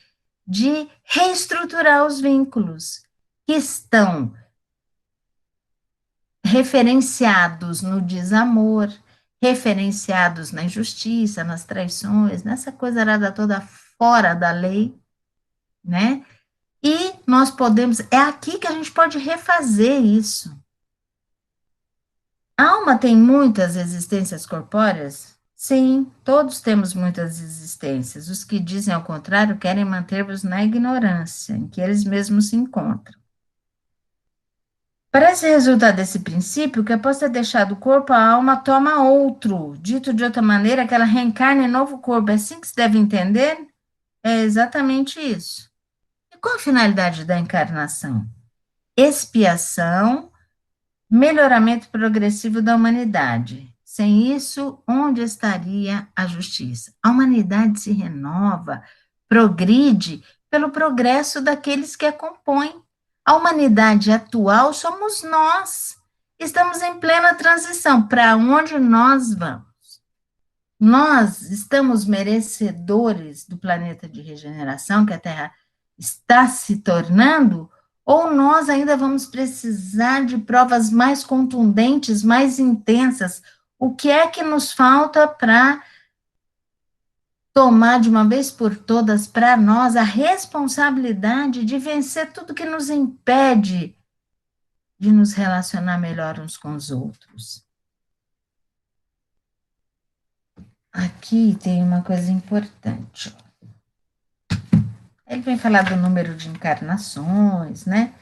de reestruturar os vínculos que estão referenciados no desamor, referenciados na injustiça, nas traições, nessa coisa arada toda fora da lei, né? E nós podemos, é aqui que a gente pode refazer isso. A alma tem muitas existências corpóreas? Sim, todos temos muitas existências. Os que dizem ao contrário querem manter-vos na ignorância em que eles mesmos se encontram. Parece resultar desse princípio que após ter deixado o corpo, a alma toma outro. Dito de outra maneira, que ela reencarna em novo corpo. É assim que se deve entender? É exatamente isso. E qual a finalidade da encarnação? Expiação, melhoramento progressivo da humanidade. Sem isso, onde estaria a justiça? A humanidade se renova, progride pelo progresso daqueles que a compõem. A humanidade atual somos nós. Estamos em plena transição. Para onde nós vamos? Nós estamos merecedores do planeta de regeneração que a Terra está se tornando, ou nós ainda vamos precisar de provas mais contundentes, mais intensas? O que é que nos falta para tomar de uma vez por todas para nós a responsabilidade de vencer tudo que nos impede de nos relacionar melhor uns com os outros? Aqui tem uma coisa importante. Ele vem falar do número de encarnações, né?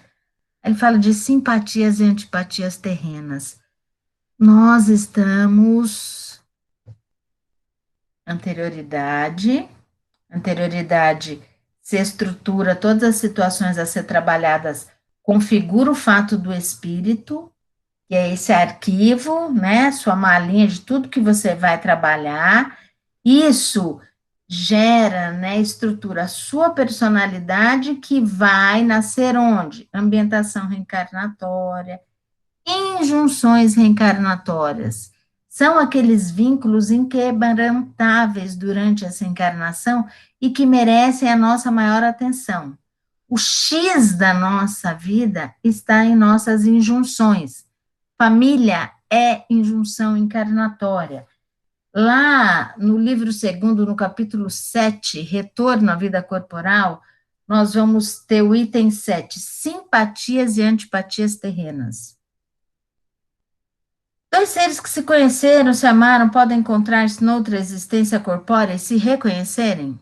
Ele fala de simpatias e antipatias terrenas. Nós estamos anterioridade se estrutura, todas as situações a ser trabalhadas configura o fato do espírito, que é esse arquivo, né, sua malinha de tudo que você vai trabalhar. Isso gera, né, estrutura a sua personalidade que vai nascer onde? Ambientação reencarnatória, injunções reencarnatórias. São aqueles vínculos inquebrantáveis durante essa encarnação e que merecem a nossa maior atenção. O X da nossa vida está em nossas injunções. Família é injunção encarnatória. Lá no livro segundo, no capítulo 7, Retorno à Vida Corporal, nós vamos ter o item 7, simpatias e antipatias terrenas. Dois seres que se conheceram, se amaram, podem encontrar-se noutra existência corpórea e se reconhecerem?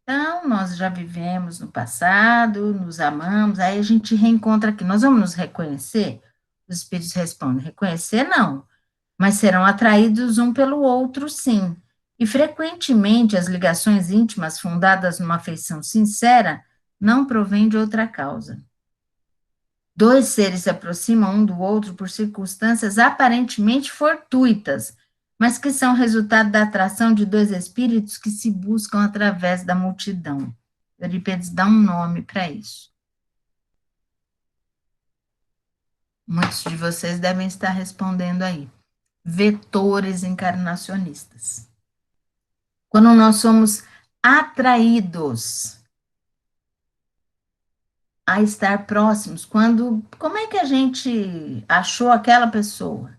Então, nós já vivemos no passado, nos amamos, aí a gente reencontra aqui. Nós vamos nos reconhecer? Os espíritos respondem: reconhecer não, mas serão atraídos um pelo outro, sim. E frequentemente as ligações íntimas fundadas numa afeição sincera não provêm de outra causa. Dois seres se aproximam um do outro por circunstâncias aparentemente fortuitas, mas que são resultado da atração de dois espíritos que se buscam através da multidão. Eurípides dá um nome para isso. Muitos de vocês devem estar respondendo aí. Vetores encarnacionistas. Quando nós somos atraídos a estar próximos, como é que a gente achou aquela pessoa?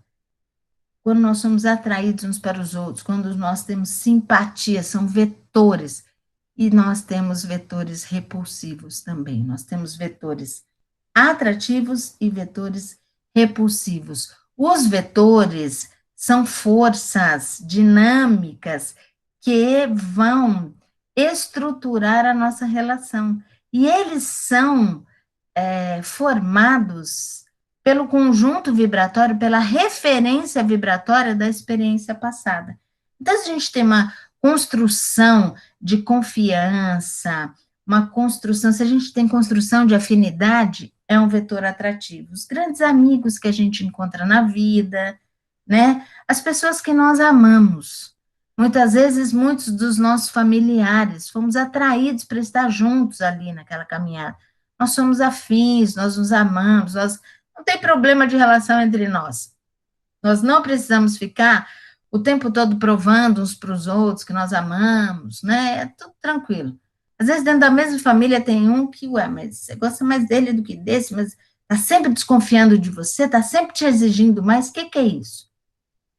Quando nós somos atraídos uns para os outros, quando nós temos simpatia, são vetores. E nós temos vetores repulsivos também. Nós temos vetores atrativos e vetores repulsivos. Os vetores são forças dinâmicas que vão estruturar a nossa relação. E eles são formados pelo conjunto vibratório, pela referência vibratória da experiência passada. Então, se a gente tem uma construção de confiança, uma construção, se a gente tem construção de afinidade, é um vetor atrativo. Os grandes amigos que a gente encontra na vida, né? As pessoas que nós amamos. Muitas vezes, muitos dos nossos familiares fomos atraídos para estar juntos ali naquela caminhada. Nós somos afins, nós nos amamos, não tem problema de relação entre nós. Nós não precisamos ficar o tempo todo provando uns para os outros que nós amamos, né? É tudo tranquilo. Às vezes, dentro da mesma família, tem um que, mas você gosta mais dele do que desse, mas está sempre desconfiando de você, está sempre te exigindo mais. O que é isso?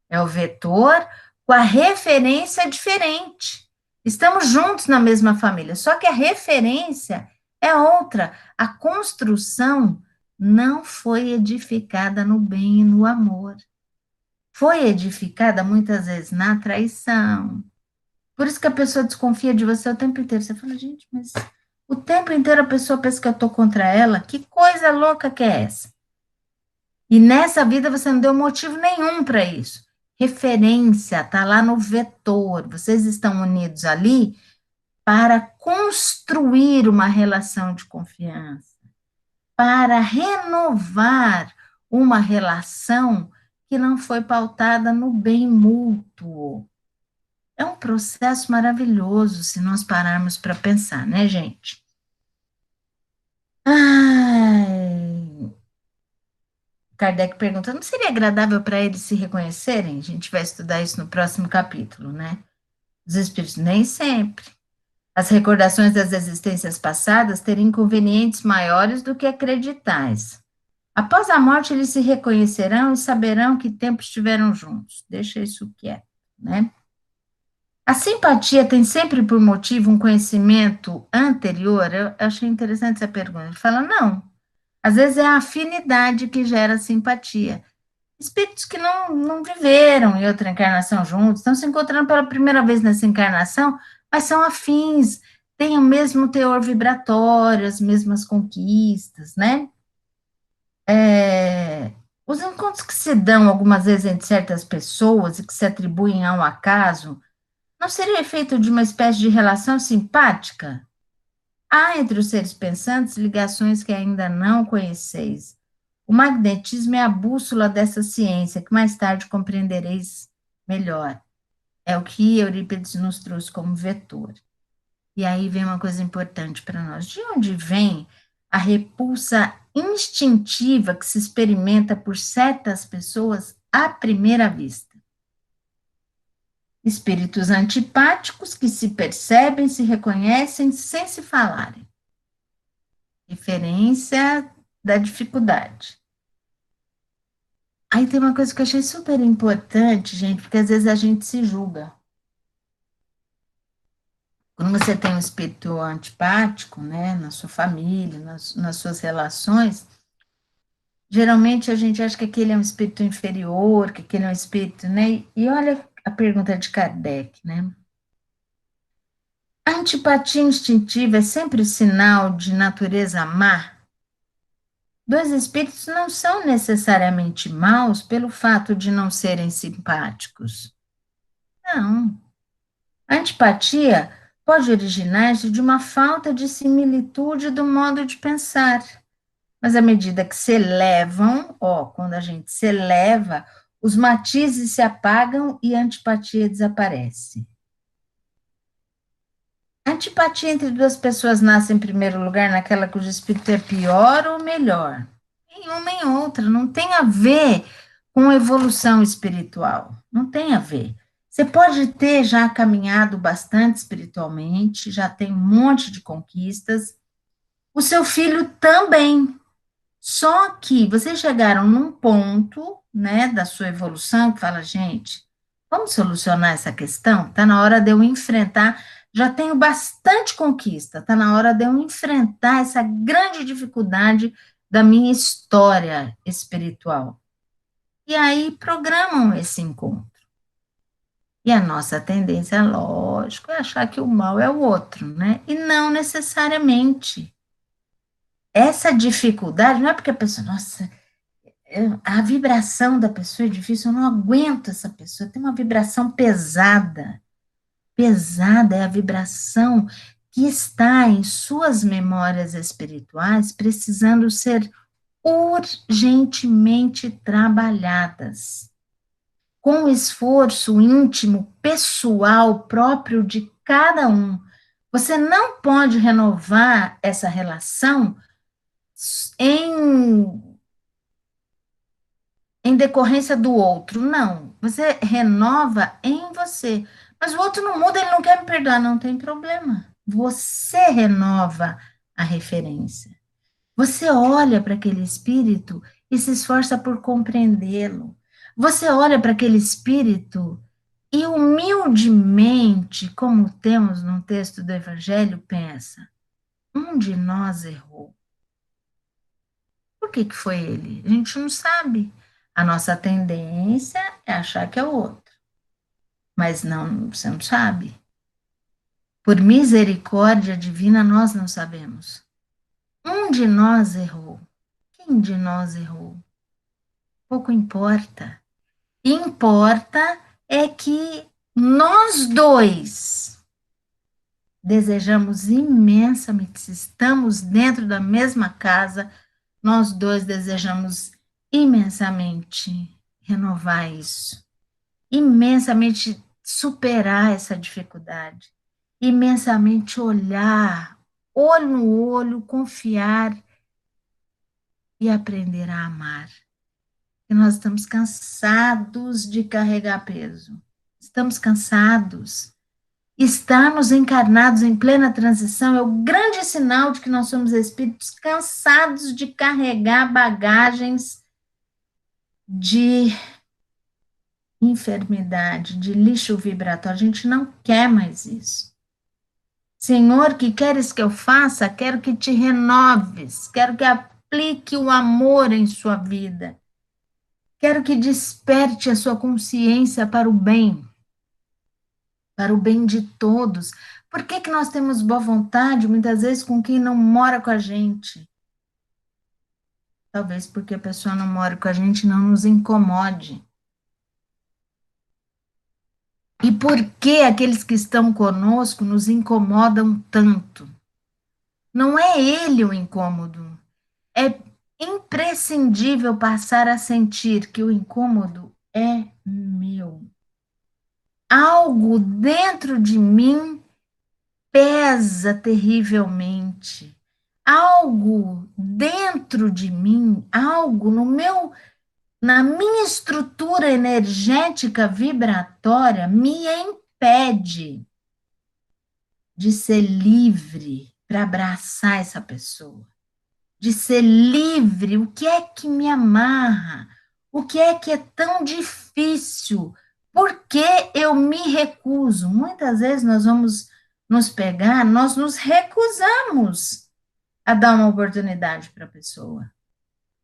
É o vetor com a referência diferente. Estamos juntos na mesma família, só que a referência é outra. A construção não foi edificada no bem e no amor. Foi edificada muitas vezes na traição. Por isso que a pessoa desconfia de você o tempo inteiro. Você fala, gente, mas o tempo inteiro a pessoa pensa que eu estou contra ela. Que coisa louca que é essa? E nessa vida você não deu motivo nenhum para isso. Referência está lá no vetor. Vocês estão unidos ali para construir uma relação de confiança, para renovar uma relação que não foi pautada no bem mútuo. É um processo maravilhoso se nós pararmos para pensar, né, gente? Ai. Kardec pergunta, não seria agradável para eles se reconhecerem? A gente vai estudar isso no próximo capítulo, né? Os espíritos, nem sempre. As recordações das existências passadas teriam inconvenientes maiores do que acreditais. Após a morte, eles se reconhecerão e saberão que tempos estiveram juntos. Deixa isso quieto, né? A simpatia tem sempre por motivo um conhecimento anterior? Eu achei interessante essa pergunta. Ele fala, não. Às vezes é a afinidade que gera simpatia. Espíritos que não viveram em outra encarnação juntos, estão se encontrando pela primeira vez nessa encarnação, mas são afins, têm o mesmo teor vibratório, as mesmas conquistas, né? Os encontros que se dão algumas vezes entre certas pessoas e que se atribuem a um acaso, não seria efeito de uma espécie de relação simpática? Há entre os seres pensantes ligações que ainda não conheceis. O magnetismo é a bússola dessa ciência, que mais tarde compreendereis melhor. É o que Eurípides nos trouxe como vetor. E aí vem uma coisa importante para nós. De onde vem a repulsa instintiva que se experimenta por certas pessoas à primeira vista? Espíritos antipáticos que se percebem, se reconhecem sem se falarem. Referência da dificuldade. Aí tem uma coisa que eu achei super importante, gente, porque às vezes a gente se julga. Quando você tem um espírito antipático, né, na sua família, nas suas relações, geralmente a gente acha que aquele é um espírito inferior, que aquele é um espírito, né? E olha a pergunta de Kardec, né? A antipatia instintiva é sempre sinal de natureza má? Dois espíritos não são necessariamente maus pelo fato de não serem simpáticos. Não. A antipatia pode originar-se de uma falta de similitude do modo de pensar. Mas à medida que se elevam, quando a gente se eleva, os matizes se apagam e a antipatia desaparece. A antipatia entre duas pessoas nasce em primeiro lugar naquela cujo espírito é pior ou melhor. Em uma em outra, não tem a ver com evolução espiritual. Não tem a ver. Você pode ter já caminhado bastante espiritualmente, já tem um monte de conquistas. O seu filho também. Só que vocês chegaram num ponto, né, da sua evolução que fala, gente, vamos solucionar essa questão? Está na hora de eu enfrentar. Já tenho bastante conquista, está na hora de eu enfrentar essa grande dificuldade da minha história espiritual. E aí programam esse encontro. E a nossa tendência, lógico, é achar que o mal é o outro, né? E não necessariamente. Essa dificuldade não é porque a pessoa, nossa, a vibração da pessoa é difícil, eu não aguento essa pessoa, tem uma vibração pesada. Pesada é a vibração que está em suas memórias espirituais precisando ser urgentemente trabalhadas, com o esforço íntimo, pessoal, próprio de cada um. Você não pode renovar essa relação em decorrência do outro. Não. Você renova em você. Mas o outro não muda, ele não quer me perdoar. Não tem problema. Você renova a referência. Você olha para aquele espírito e se esforça por compreendê-lo. Você olha para aquele espírito e humildemente, como temos no texto do Evangelho, pensa: um de nós errou. Por que que foi ele? A gente não sabe. A nossa tendência é achar que é o outro. Mas não, você não sabe. Por misericórdia divina, nós não sabemos. Um de nós errou. Quem de nós errou? Pouco importa. Importa é que nós dois desejamos imensamente, se estamos dentro da mesma casa, nós dois desejamos imensamente renovar isso, imensamente superar essa dificuldade, imensamente olhar, olho no olho, confiar e aprender a amar. E nós estamos cansados de carregar peso, estamos cansados. Estarmos encarnados em plena transição é o grande sinal de que nós somos espíritos cansados de carregar bagagens de enfermidade, de lixo vibratório. A gente não quer mais isso. Senhor, que queres que eu faça? Quero que te renoves, quero que aplique o amor em sua vida. Quero que desperte a sua consciência para o bem de todos. Por que que nós temos boa vontade, muitas vezes, com quem não mora com a gente? Talvez porque a pessoa não mora com a gente não nos incomode. E por que aqueles que estão conosco nos incomodam tanto? Não é ele o incômodo. É imprescindível passar a sentir que o incômodo é meu. Algo dentro de mim pesa terrivelmente. Algo dentro de mim, algo na minha estrutura energética vibratória me impede de ser livre para abraçar essa pessoa, de ser livre. O que é que me amarra? O que é tão difícil? Por que eu me recuso? Muitas vezes nós vamos nos pegar, nós nos recusamos a dar uma oportunidade para a pessoa.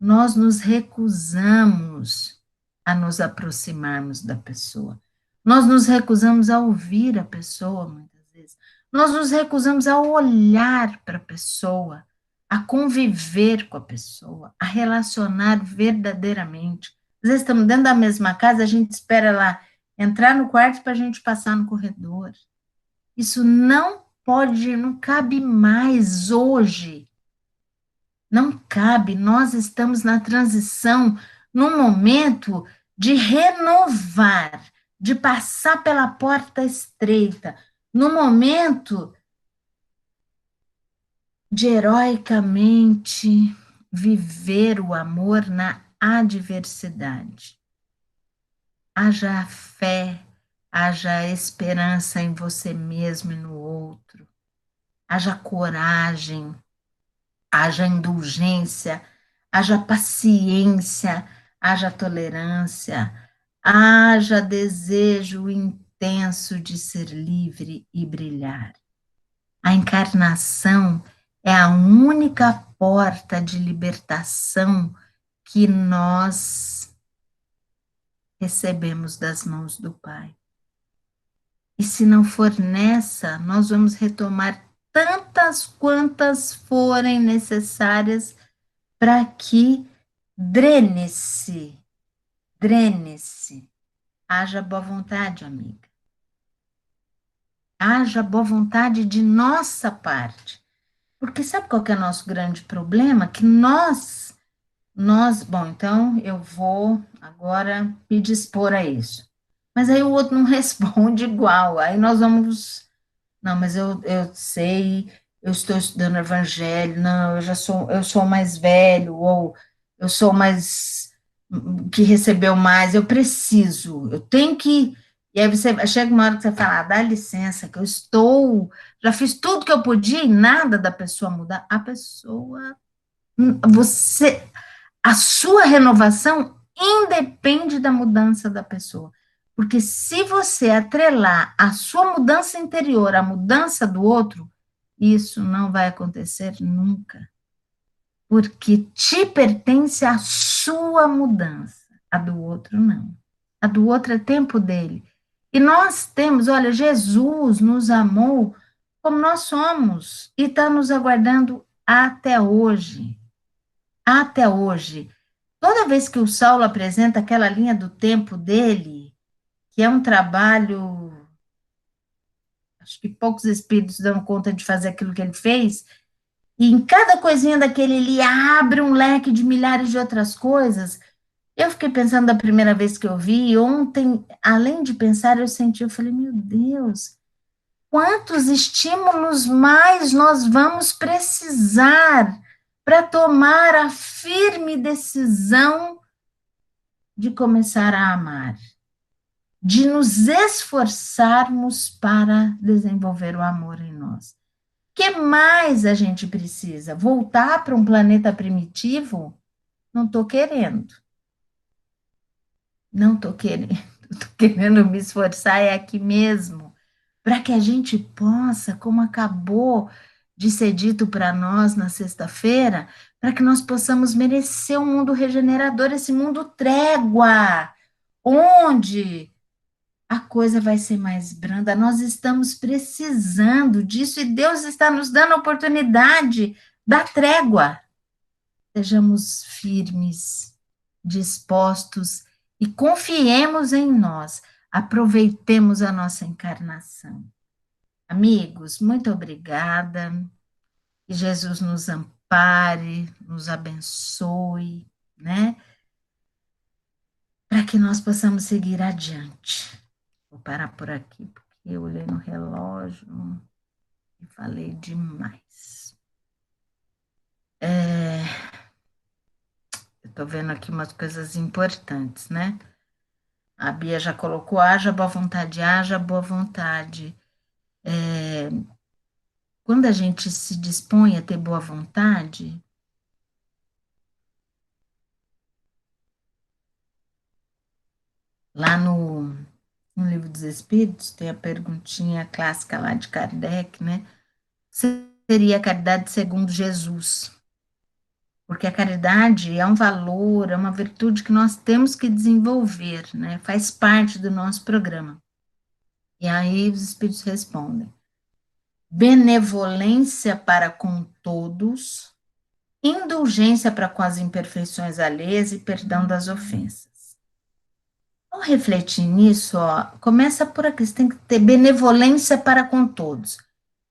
Nós nos recusamos a nos aproximarmos da pessoa. Nós nos recusamos a ouvir a pessoa, muitas vezes. Nós nos recusamos a olhar para a pessoa, a conviver com a pessoa, a relacionar verdadeiramente. Às vezes estamos dentro da mesma casa, a gente espera ela entrar no quarto para a gente passar no corredor. Isso não pode, não cabe mais hoje. Não cabe, nós estamos na transição, num momento de renovar, de passar pela porta estreita, no momento de heroicamente viver o amor na adversidade. Haja fé, haja esperança em você mesmo e no outro, haja coragem, haja indulgência, haja paciência, haja tolerância, haja desejo intenso de ser livre e brilhar. A encarnação é a única porta de libertação que nós recebemos das mãos do Pai. E se não for nessa, nós vamos retomar tantas quantas forem necessárias para que drene-se, haja boa vontade, amiga. Haja boa vontade de nossa parte. Porque sabe qual que é o nosso grande problema? Que bom, então eu vou agora me dispor a isso. Mas aí o outro não responde igual. Aí nós vamos, não, mas eu sei, eu estou estudando evangelho, não, eu sou mais velho, ou eu sou mais, que recebeu mais, eu tenho que, e aí você, chega uma hora que você fala, dá licença, que já fiz tudo que eu podia e nada da pessoa mudar, a pessoa, você, a sua renovação independe da mudança da pessoa. Porque se você atrelar a sua mudança interior à mudança do outro, isso não vai acontecer nunca. Porque te pertence a sua mudança, a do outro não. A do outro é tempo dele. E nós temos, olha, Jesus nos amou como nós somos e está nos aguardando até hoje. Até hoje. Toda vez que o Saulo apresenta aquela linha do tempo dele, que é um trabalho, acho que poucos espíritos dão conta de fazer aquilo que ele fez, e em cada coisinha daquele ele abre um leque de milhares de outras coisas. Eu fiquei pensando da primeira vez que eu vi, ontem, além de pensar, eu senti, eu falei, meu Deus, quantos estímulos mais nós vamos precisar para tomar a firme decisão de começar a amar, de nos esforçarmos para desenvolver o amor em nós. O que mais a gente precisa? Voltar para um planeta primitivo? Não estou querendo. Não estou querendo. Estou querendo me esforçar é aqui mesmo, para que a gente possa, como acabou de ser dito para nós na sexta-feira, para que nós possamos merecer um mundo regenerador, esse mundo trégua, onde a coisa vai ser mais branda. Nós estamos precisando disso e Deus está nos dando a oportunidade da trégua. Sejamos firmes, dispostos e confiemos em nós. Aproveitemos a nossa encarnação. Amigos, muito obrigada. Que Jesus nos ampare, nos abençoe, né? Para que nós possamos seguir adiante. Vou parar por aqui, porque eu olhei no relógio e falei demais. Eu estou vendo aqui umas coisas importantes, né? A Bia já colocou, haja boa vontade, haja boa vontade. Quando a gente se dispõe a ter boa vontade, lá no Livro dos Espíritos, tem a perguntinha clássica lá de Kardec, né? Seria a caridade segundo Jesus. Porque a caridade é um valor, é uma virtude que nós temos que desenvolver, né? Faz parte do nosso programa. E aí os Espíritos respondem: benevolência para com todos indulgência para com as imperfeições alheias e perdão das ofensas. Ao refletir nisso, ó, começa por aqui, você tem que ter benevolência para com todos.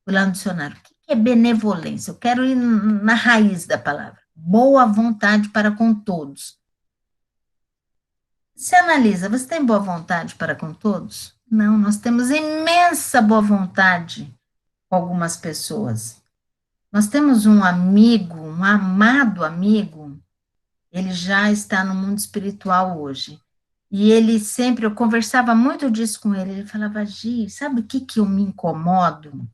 Fui lá no dicionário, o que é benevolência? Eu quero ir na raiz da palavra. Boa vontade para com todos. Se analisa, você tem boa vontade para com todos? Não, nós temos imensa boa vontade com algumas pessoas. Nós temos um amigo, um amado amigo, ele já está no mundo espiritual hoje. E ele sempre, eu conversava muito disso com ele, ele falava, Gi, sabe o que que eu me incomodo?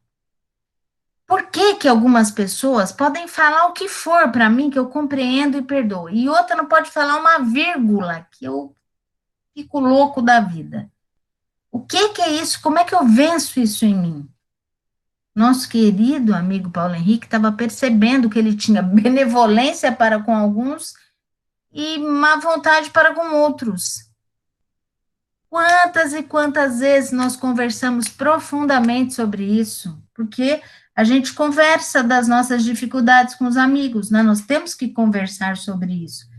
Por que que algumas pessoas podem falar o que for para mim, que eu compreendo e perdoo, e outra não pode falar uma vírgula, que eu fico louco da vida. O que que é isso? Como é que eu venço isso em mim? Nosso querido amigo Paulo Henrique estava percebendo que ele tinha benevolência para com alguns e má vontade para com outros. Quantas e quantas vezes nós conversamos profundamente sobre isso? Porque a gente conversa das nossas dificuldades com os amigos, né? Nós temos que conversar sobre isso.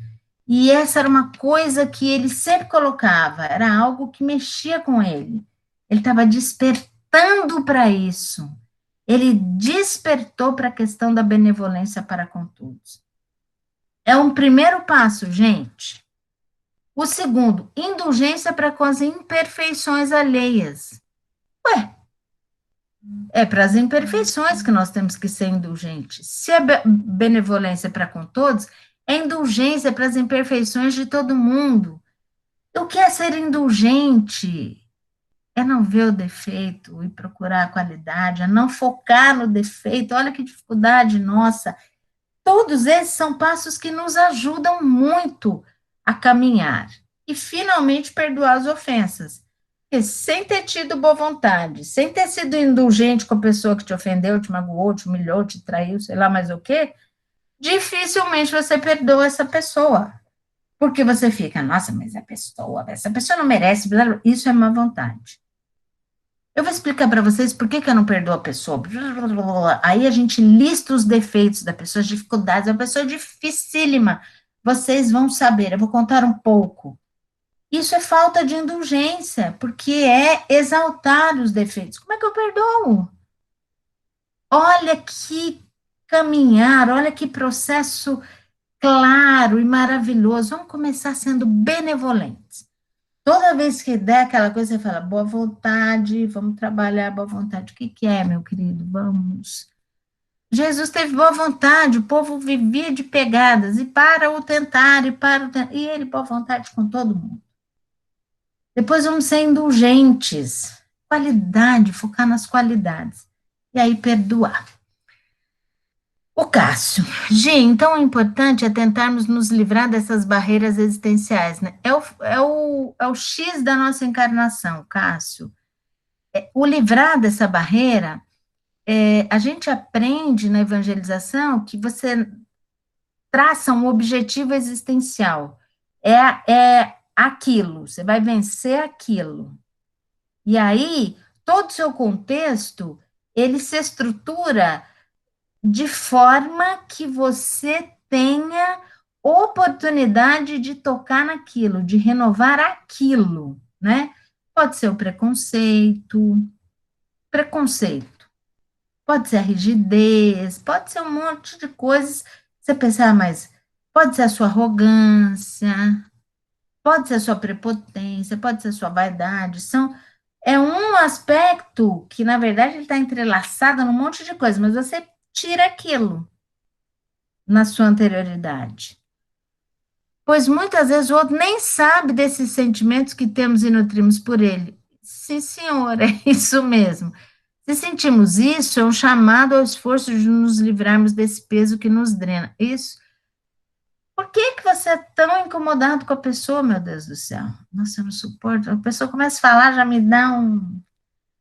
E essa era uma coisa que ele sempre colocava, era algo que mexia com ele. Ele estava despertando para isso. Ele despertou para a questão da benevolência para com todos. É um primeiro passo, gente. O segundo, indulgência para com as imperfeições alheias. Ué, é para as imperfeições que nós temos que ser indulgentes. Se é benevolência para com todos, é indulgência para as imperfeições de todo mundo. O que é ser indulgente? É não ver o defeito e procurar a qualidade, é não focar no defeito. Olha que dificuldade nossa. Todos esses são passos que nos ajudam muito a caminhar. E, finalmente, perdoar as ofensas. Porque sem ter tido boa vontade, sem ter sido indulgente com a pessoa que te ofendeu, te magoou, te humilhou, te traiu, sei lá mais o quê, dificilmente você perdoa essa pessoa. Porque você fica, nossa, mas essa pessoa não merece, isso é má vontade. Eu vou explicar para vocês por que eu não perdoo a pessoa. Aí a gente lista os defeitos da pessoa, as dificuldades, a pessoa é dificílima. Vocês vão saber, eu vou contar um pouco. Isso é falta de indulgência, porque é exaltar os defeitos. Como é que eu perdoo? Olha que caminhar, olha que processo claro e maravilhoso. Vamos começar sendo benevolentes. Toda vez que der aquela coisa, você fala, boa vontade, vamos trabalhar, boa vontade. O que que é, meu querido? Vamos. Jesus teve boa vontade, o povo vivia de pegadas, e para o tentar, e ele boa vontade com todo mundo. Depois vamos ser indulgentes, qualidade, focar nas qualidades, e aí perdoar. O Cássio, Gi, então o importante é tentarmos nos livrar dessas barreiras existenciais, né? É o X da nossa encarnação, Cássio. O livrar dessa barreira, a gente aprende na evangelização que você traça um objetivo existencial. É aquilo, você vai vencer aquilo. E aí, todo o seu contexto, ele se estrutura de forma que você tenha oportunidade de tocar naquilo, de renovar aquilo, né? Pode ser o preconceito, pode ser a rigidez, pode ser um monte de coisas. Você pensar, mas pode ser a sua arrogância, pode ser a sua prepotência, pode ser a sua vaidade, é um aspecto que, na verdade, ele está entrelaçado num monte de coisas, mas você tira aquilo na sua anterioridade. Pois muitas vezes o outro nem sabe desses sentimentos que temos e nutrimos por ele. Sim, senhor, é isso mesmo. Se sentimos isso, é um chamado ao esforço de nos livrarmos desse peso que nos drena. Isso. Por que que você é tão incomodado com a pessoa, meu Deus do céu? Nossa, eu não suporto. A pessoa começa a falar, já me dá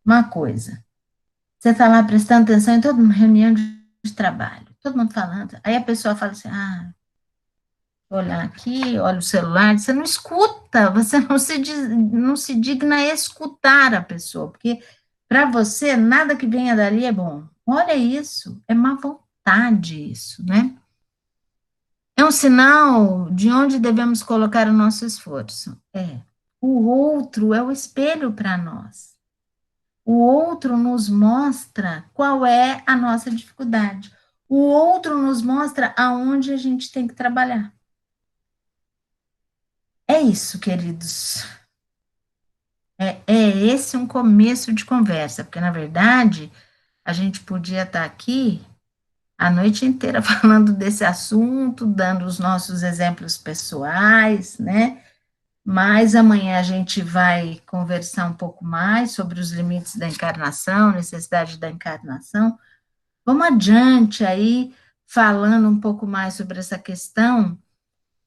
uma coisa. Você está lá prestando atenção em toda uma reunião de trabalho, todo mundo falando. Aí a pessoa fala assim, olha aqui, olha o celular, você não escuta, você não se digna a escutar a pessoa, porque para você nada que venha dali é bom. Olha isso, é má vontade isso, né? É um sinal de onde devemos colocar o nosso esforço. O outro é o espelho para nós. O outro nos mostra qual é a nossa dificuldade. O outro nos mostra aonde a gente tem que trabalhar. É isso, queridos. É esse um começo de conversa, porque na verdade a gente podia estar aqui a noite inteira falando desse assunto, dando os nossos exemplos pessoais, né? Mas amanhã a gente vai conversar um pouco mais sobre os limites da encarnação, necessidade da encarnação. Vamos adiante aí, falando um pouco mais sobre essa questão,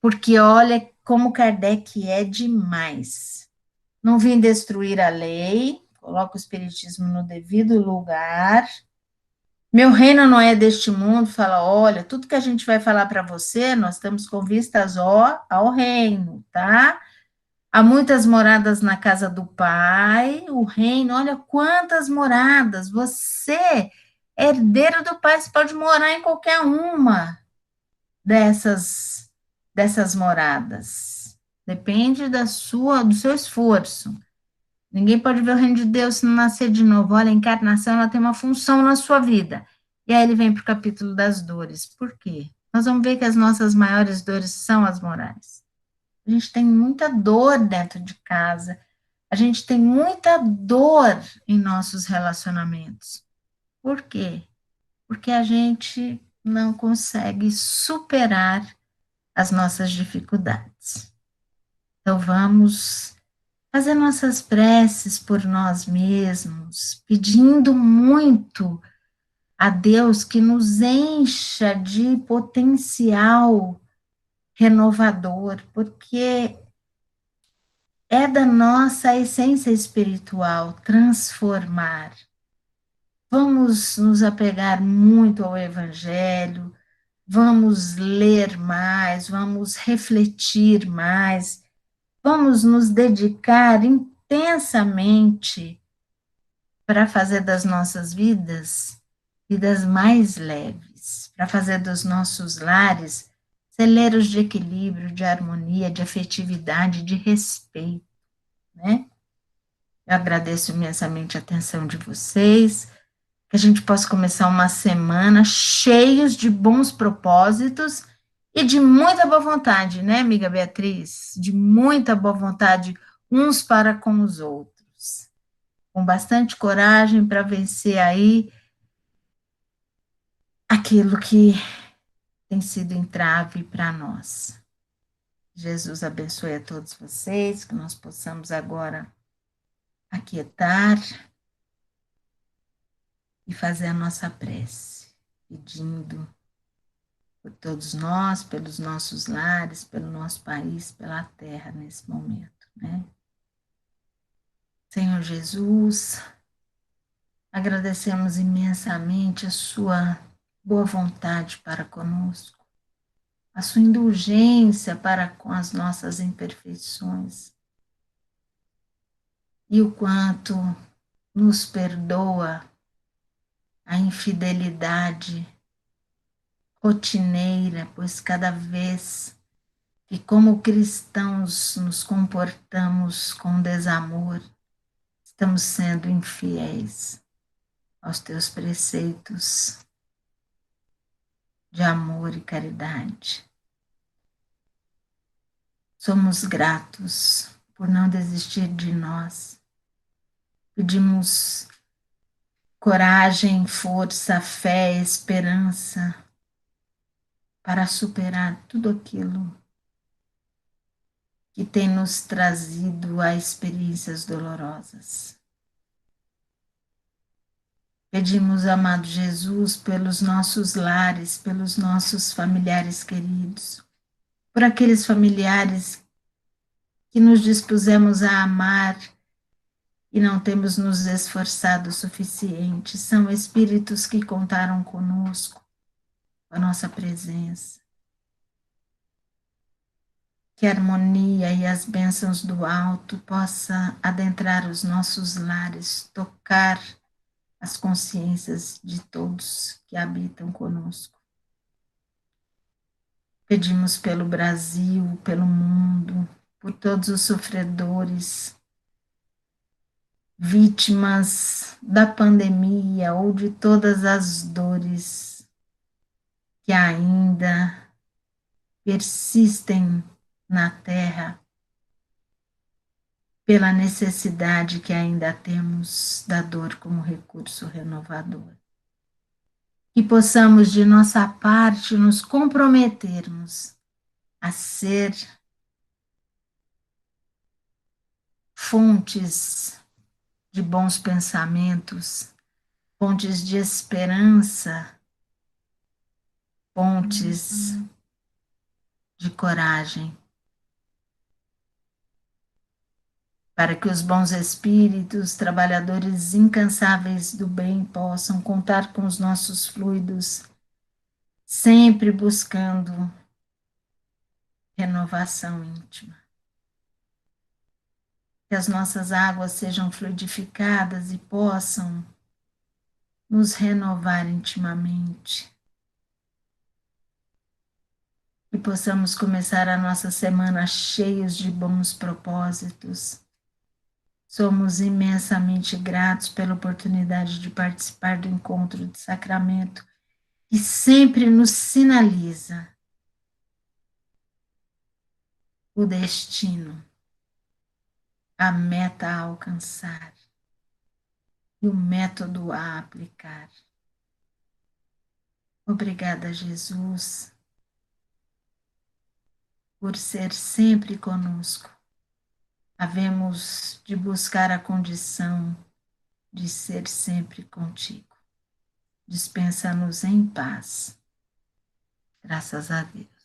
porque olha como Kardec é demais. Não vim destruir a lei, coloca o espiritismo no devido lugar. Meu reino não é deste mundo, fala, olha, tudo que a gente vai falar para você, nós estamos com vistas ao reino, tá? Há muitas moradas na casa do Pai, o reino, olha quantas moradas. Você, herdeiro do Pai, você pode morar em qualquer uma dessas moradas. Depende do seu esforço. Ninguém pode ver o reino de Deus se não nascer de novo. Olha, a encarnação ela tem uma função na sua vida. E aí ele vem para o capítulo das dores. Por quê? Nós vamos ver que as nossas maiores dores são as morais. A gente tem muita dor dentro de casa. A gente tem muita dor em nossos relacionamentos. Por quê? Porque a gente não consegue superar as nossas dificuldades. Então vamos fazer nossas preces por nós mesmos, pedindo muito a Deus que nos encha de potencial renovador, porque é da nossa essência espiritual transformar. Vamos nos apegar muito ao Evangelho, vamos ler mais, vamos refletir mais, vamos nos dedicar intensamente para fazer das nossas vidas mais leves, para fazer dos nossos lares celeiros de equilíbrio, de harmonia, de afetividade, de respeito, né? Eu agradeço imensamente a atenção de vocês, que a gente possa começar uma semana cheios de bons propósitos e de muita boa vontade, né, amiga Beatriz? De muita boa vontade uns para com os outros. Com bastante coragem para vencer aí aquilo que tem sido entrave para nós. Jesus abençoe a todos vocês, que nós possamos agora aquietar e fazer a nossa prece, pedindo por todos nós, pelos nossos lares, pelo nosso país, pela terra nesse momento, né? Senhor Jesus, agradecemos imensamente a sua boa vontade para conosco, a sua indulgência para com as nossas imperfeições e o quanto nos perdoa a infidelidade rotineira, pois cada vez que, como cristãos, nos comportamos com desamor, estamos sendo infiéis aos teus preceitos de amor e caridade. Somos gratos por não desistir de nós. Pedimos coragem, força, fé, esperança para superar tudo aquilo que tem nos trazido a experiências dolorosas. Pedimos, amado Jesus, pelos nossos lares, pelos nossos familiares queridos, por aqueles familiares que nos dispusemos a amar e não temos nos esforçado o suficiente. São espíritos que contaram conosco, com a nossa presença. Que a harmonia e as bênçãos do alto possa adentrar os nossos lares, tocar as consciências de todos que habitam conosco. Pedimos pelo Brasil, pelo mundo, por todos os sofredores, vítimas da pandemia ou de todas as dores que ainda persistem na terra, pela necessidade que ainda temos da dor como recurso renovador. Que possamos, de nossa parte, nos comprometermos a ser fontes de bons pensamentos, fontes de esperança, fontes de coragem, para que os bons espíritos, trabalhadores incansáveis do bem, possam contar com os nossos fluidos, sempre buscando renovação íntima. Que as nossas águas sejam fluidificadas e possam nos renovar intimamente. E possamos começar a nossa semana cheios de bons propósitos. Somos imensamente gratos pela oportunidade de participar do encontro de Sacramento, que sempre nos sinaliza o destino, a meta a alcançar e o método a aplicar. Obrigada, Jesus, por ser sempre conosco. Havemos de buscar a condição de ser sempre contigo. Dispensa-nos em paz. Graças a Deus.